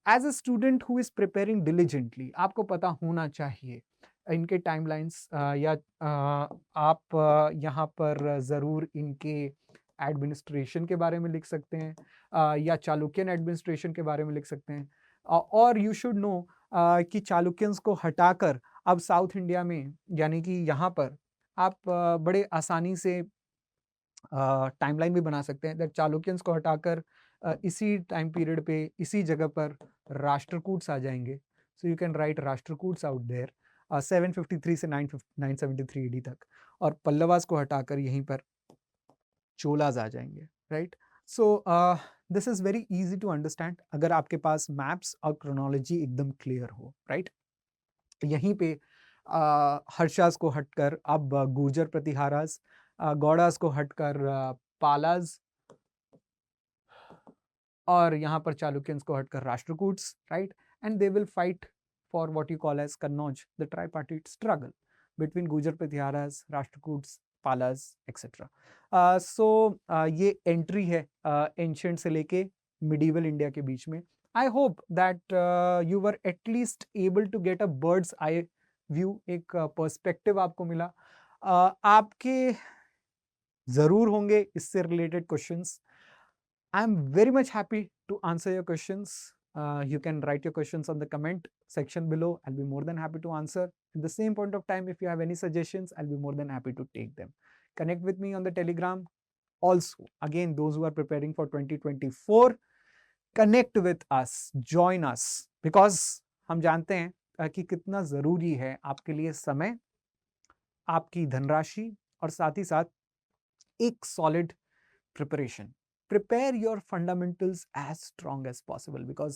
as a student who is preparing diligently, आपको पता होना चाहिए इनके टाइमलाइंस, या आप यहाँ पर ज़रूर इनके एडमिनिस्ट्रेशन के बारे में लिख सकते हैं, या चालुक्यन एडमिनिस्ट्रेशन के बारे में लिख सकते हैं। और यू शुड नो कि चालुक्यंस को हटाकर अब साउथ इंडिया में, यानी कि यहाँ पर आप बड़े आसानी से टाइमलाइन भी बना सकते हैं। दैट चालुक्यंस को हटाकर इसी टाइम पीरियड पे इसी जगह पर राष्ट्रकूट्स आ जाएंगे। So you can write Rashtrakutas out there 753 से 973 एडी तक, और पल्लवास को हटाकर यहीं पर चोलास आ जाएंगे, right. So this is very easy to understand अगर आपके पास मैप्स और क्रोनोलॉजी एकदम क्लियर हो, राइट। यहीं पे हर्षास को हटकर अब गुर्जर प्रतिहारास, गौड़ास को हटकर पालास, और यहाँ पर चालुक्यंस को हटकर Rashtrakutas, right. And they will fight for what you call as Kannauj, the tripartite struggle between Gurjara Pratiharas, Rashtrakutas, Palas etcetera. So ये एंट्री है एंशिएंट से लेके मिडीवल इंडिया के बीच में। I hope that you were at least able to get a bird's eye view, एक perspective आपको मिला। आपके जरूर होंगे इससे related questions. I am very much happy to answer your questions. You can write your questions on the comment section below. I'll be more than happy to answer. At the same point of time, if you have any suggestions, I'll be more than happy to take them. Connect with me on the Telegram. Also, again, those who are preparing for 2024, connect with us, join us, because हम जानते हैं कि कितना ज़रूरी है आपके लिए समय, आपकी धनराशि, और साथ ही साथ एक solid preparation. Prepare your fundamentals as strong as possible, because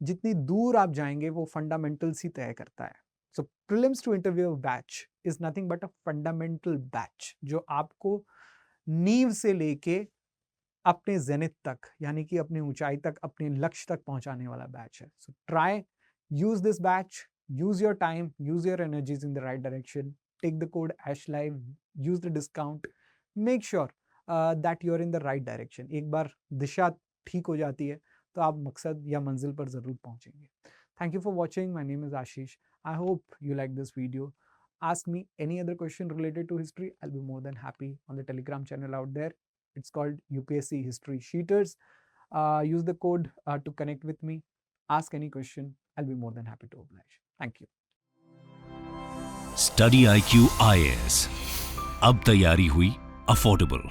जितनी दूर आप जाएंगे वो fundamentals ही तय करता है. So prelims to interview batch is nothing but a fundamental batch जो आपको नींव से लेके अपने जेनिथ तक, यानी कि अपनी ऊंचाई तक, अपने लक्ष्य तक पहुंचाने वाला बैच है. So try, use this batch, use your time, use your energies in the right direction. Take the code ASHLIVE, use the discount. Make sure that you're in the right direction. एक बार दिशा ठीक हो जाती है तो आप मकसद या मंजिल पर ज़रूर पहुंचेंगे. Thank you for watching. My name is Ashish. I hope you like this video. Ask me any other question related to history. I'll be more than happy on the Telegram channel out there. It's called UPSC History Sheeters. Use the code to connect with me. Ask any question. I'll be more than happy to oblige. Thank you. Study IQ IAS. अब तैयारी हुई affordable.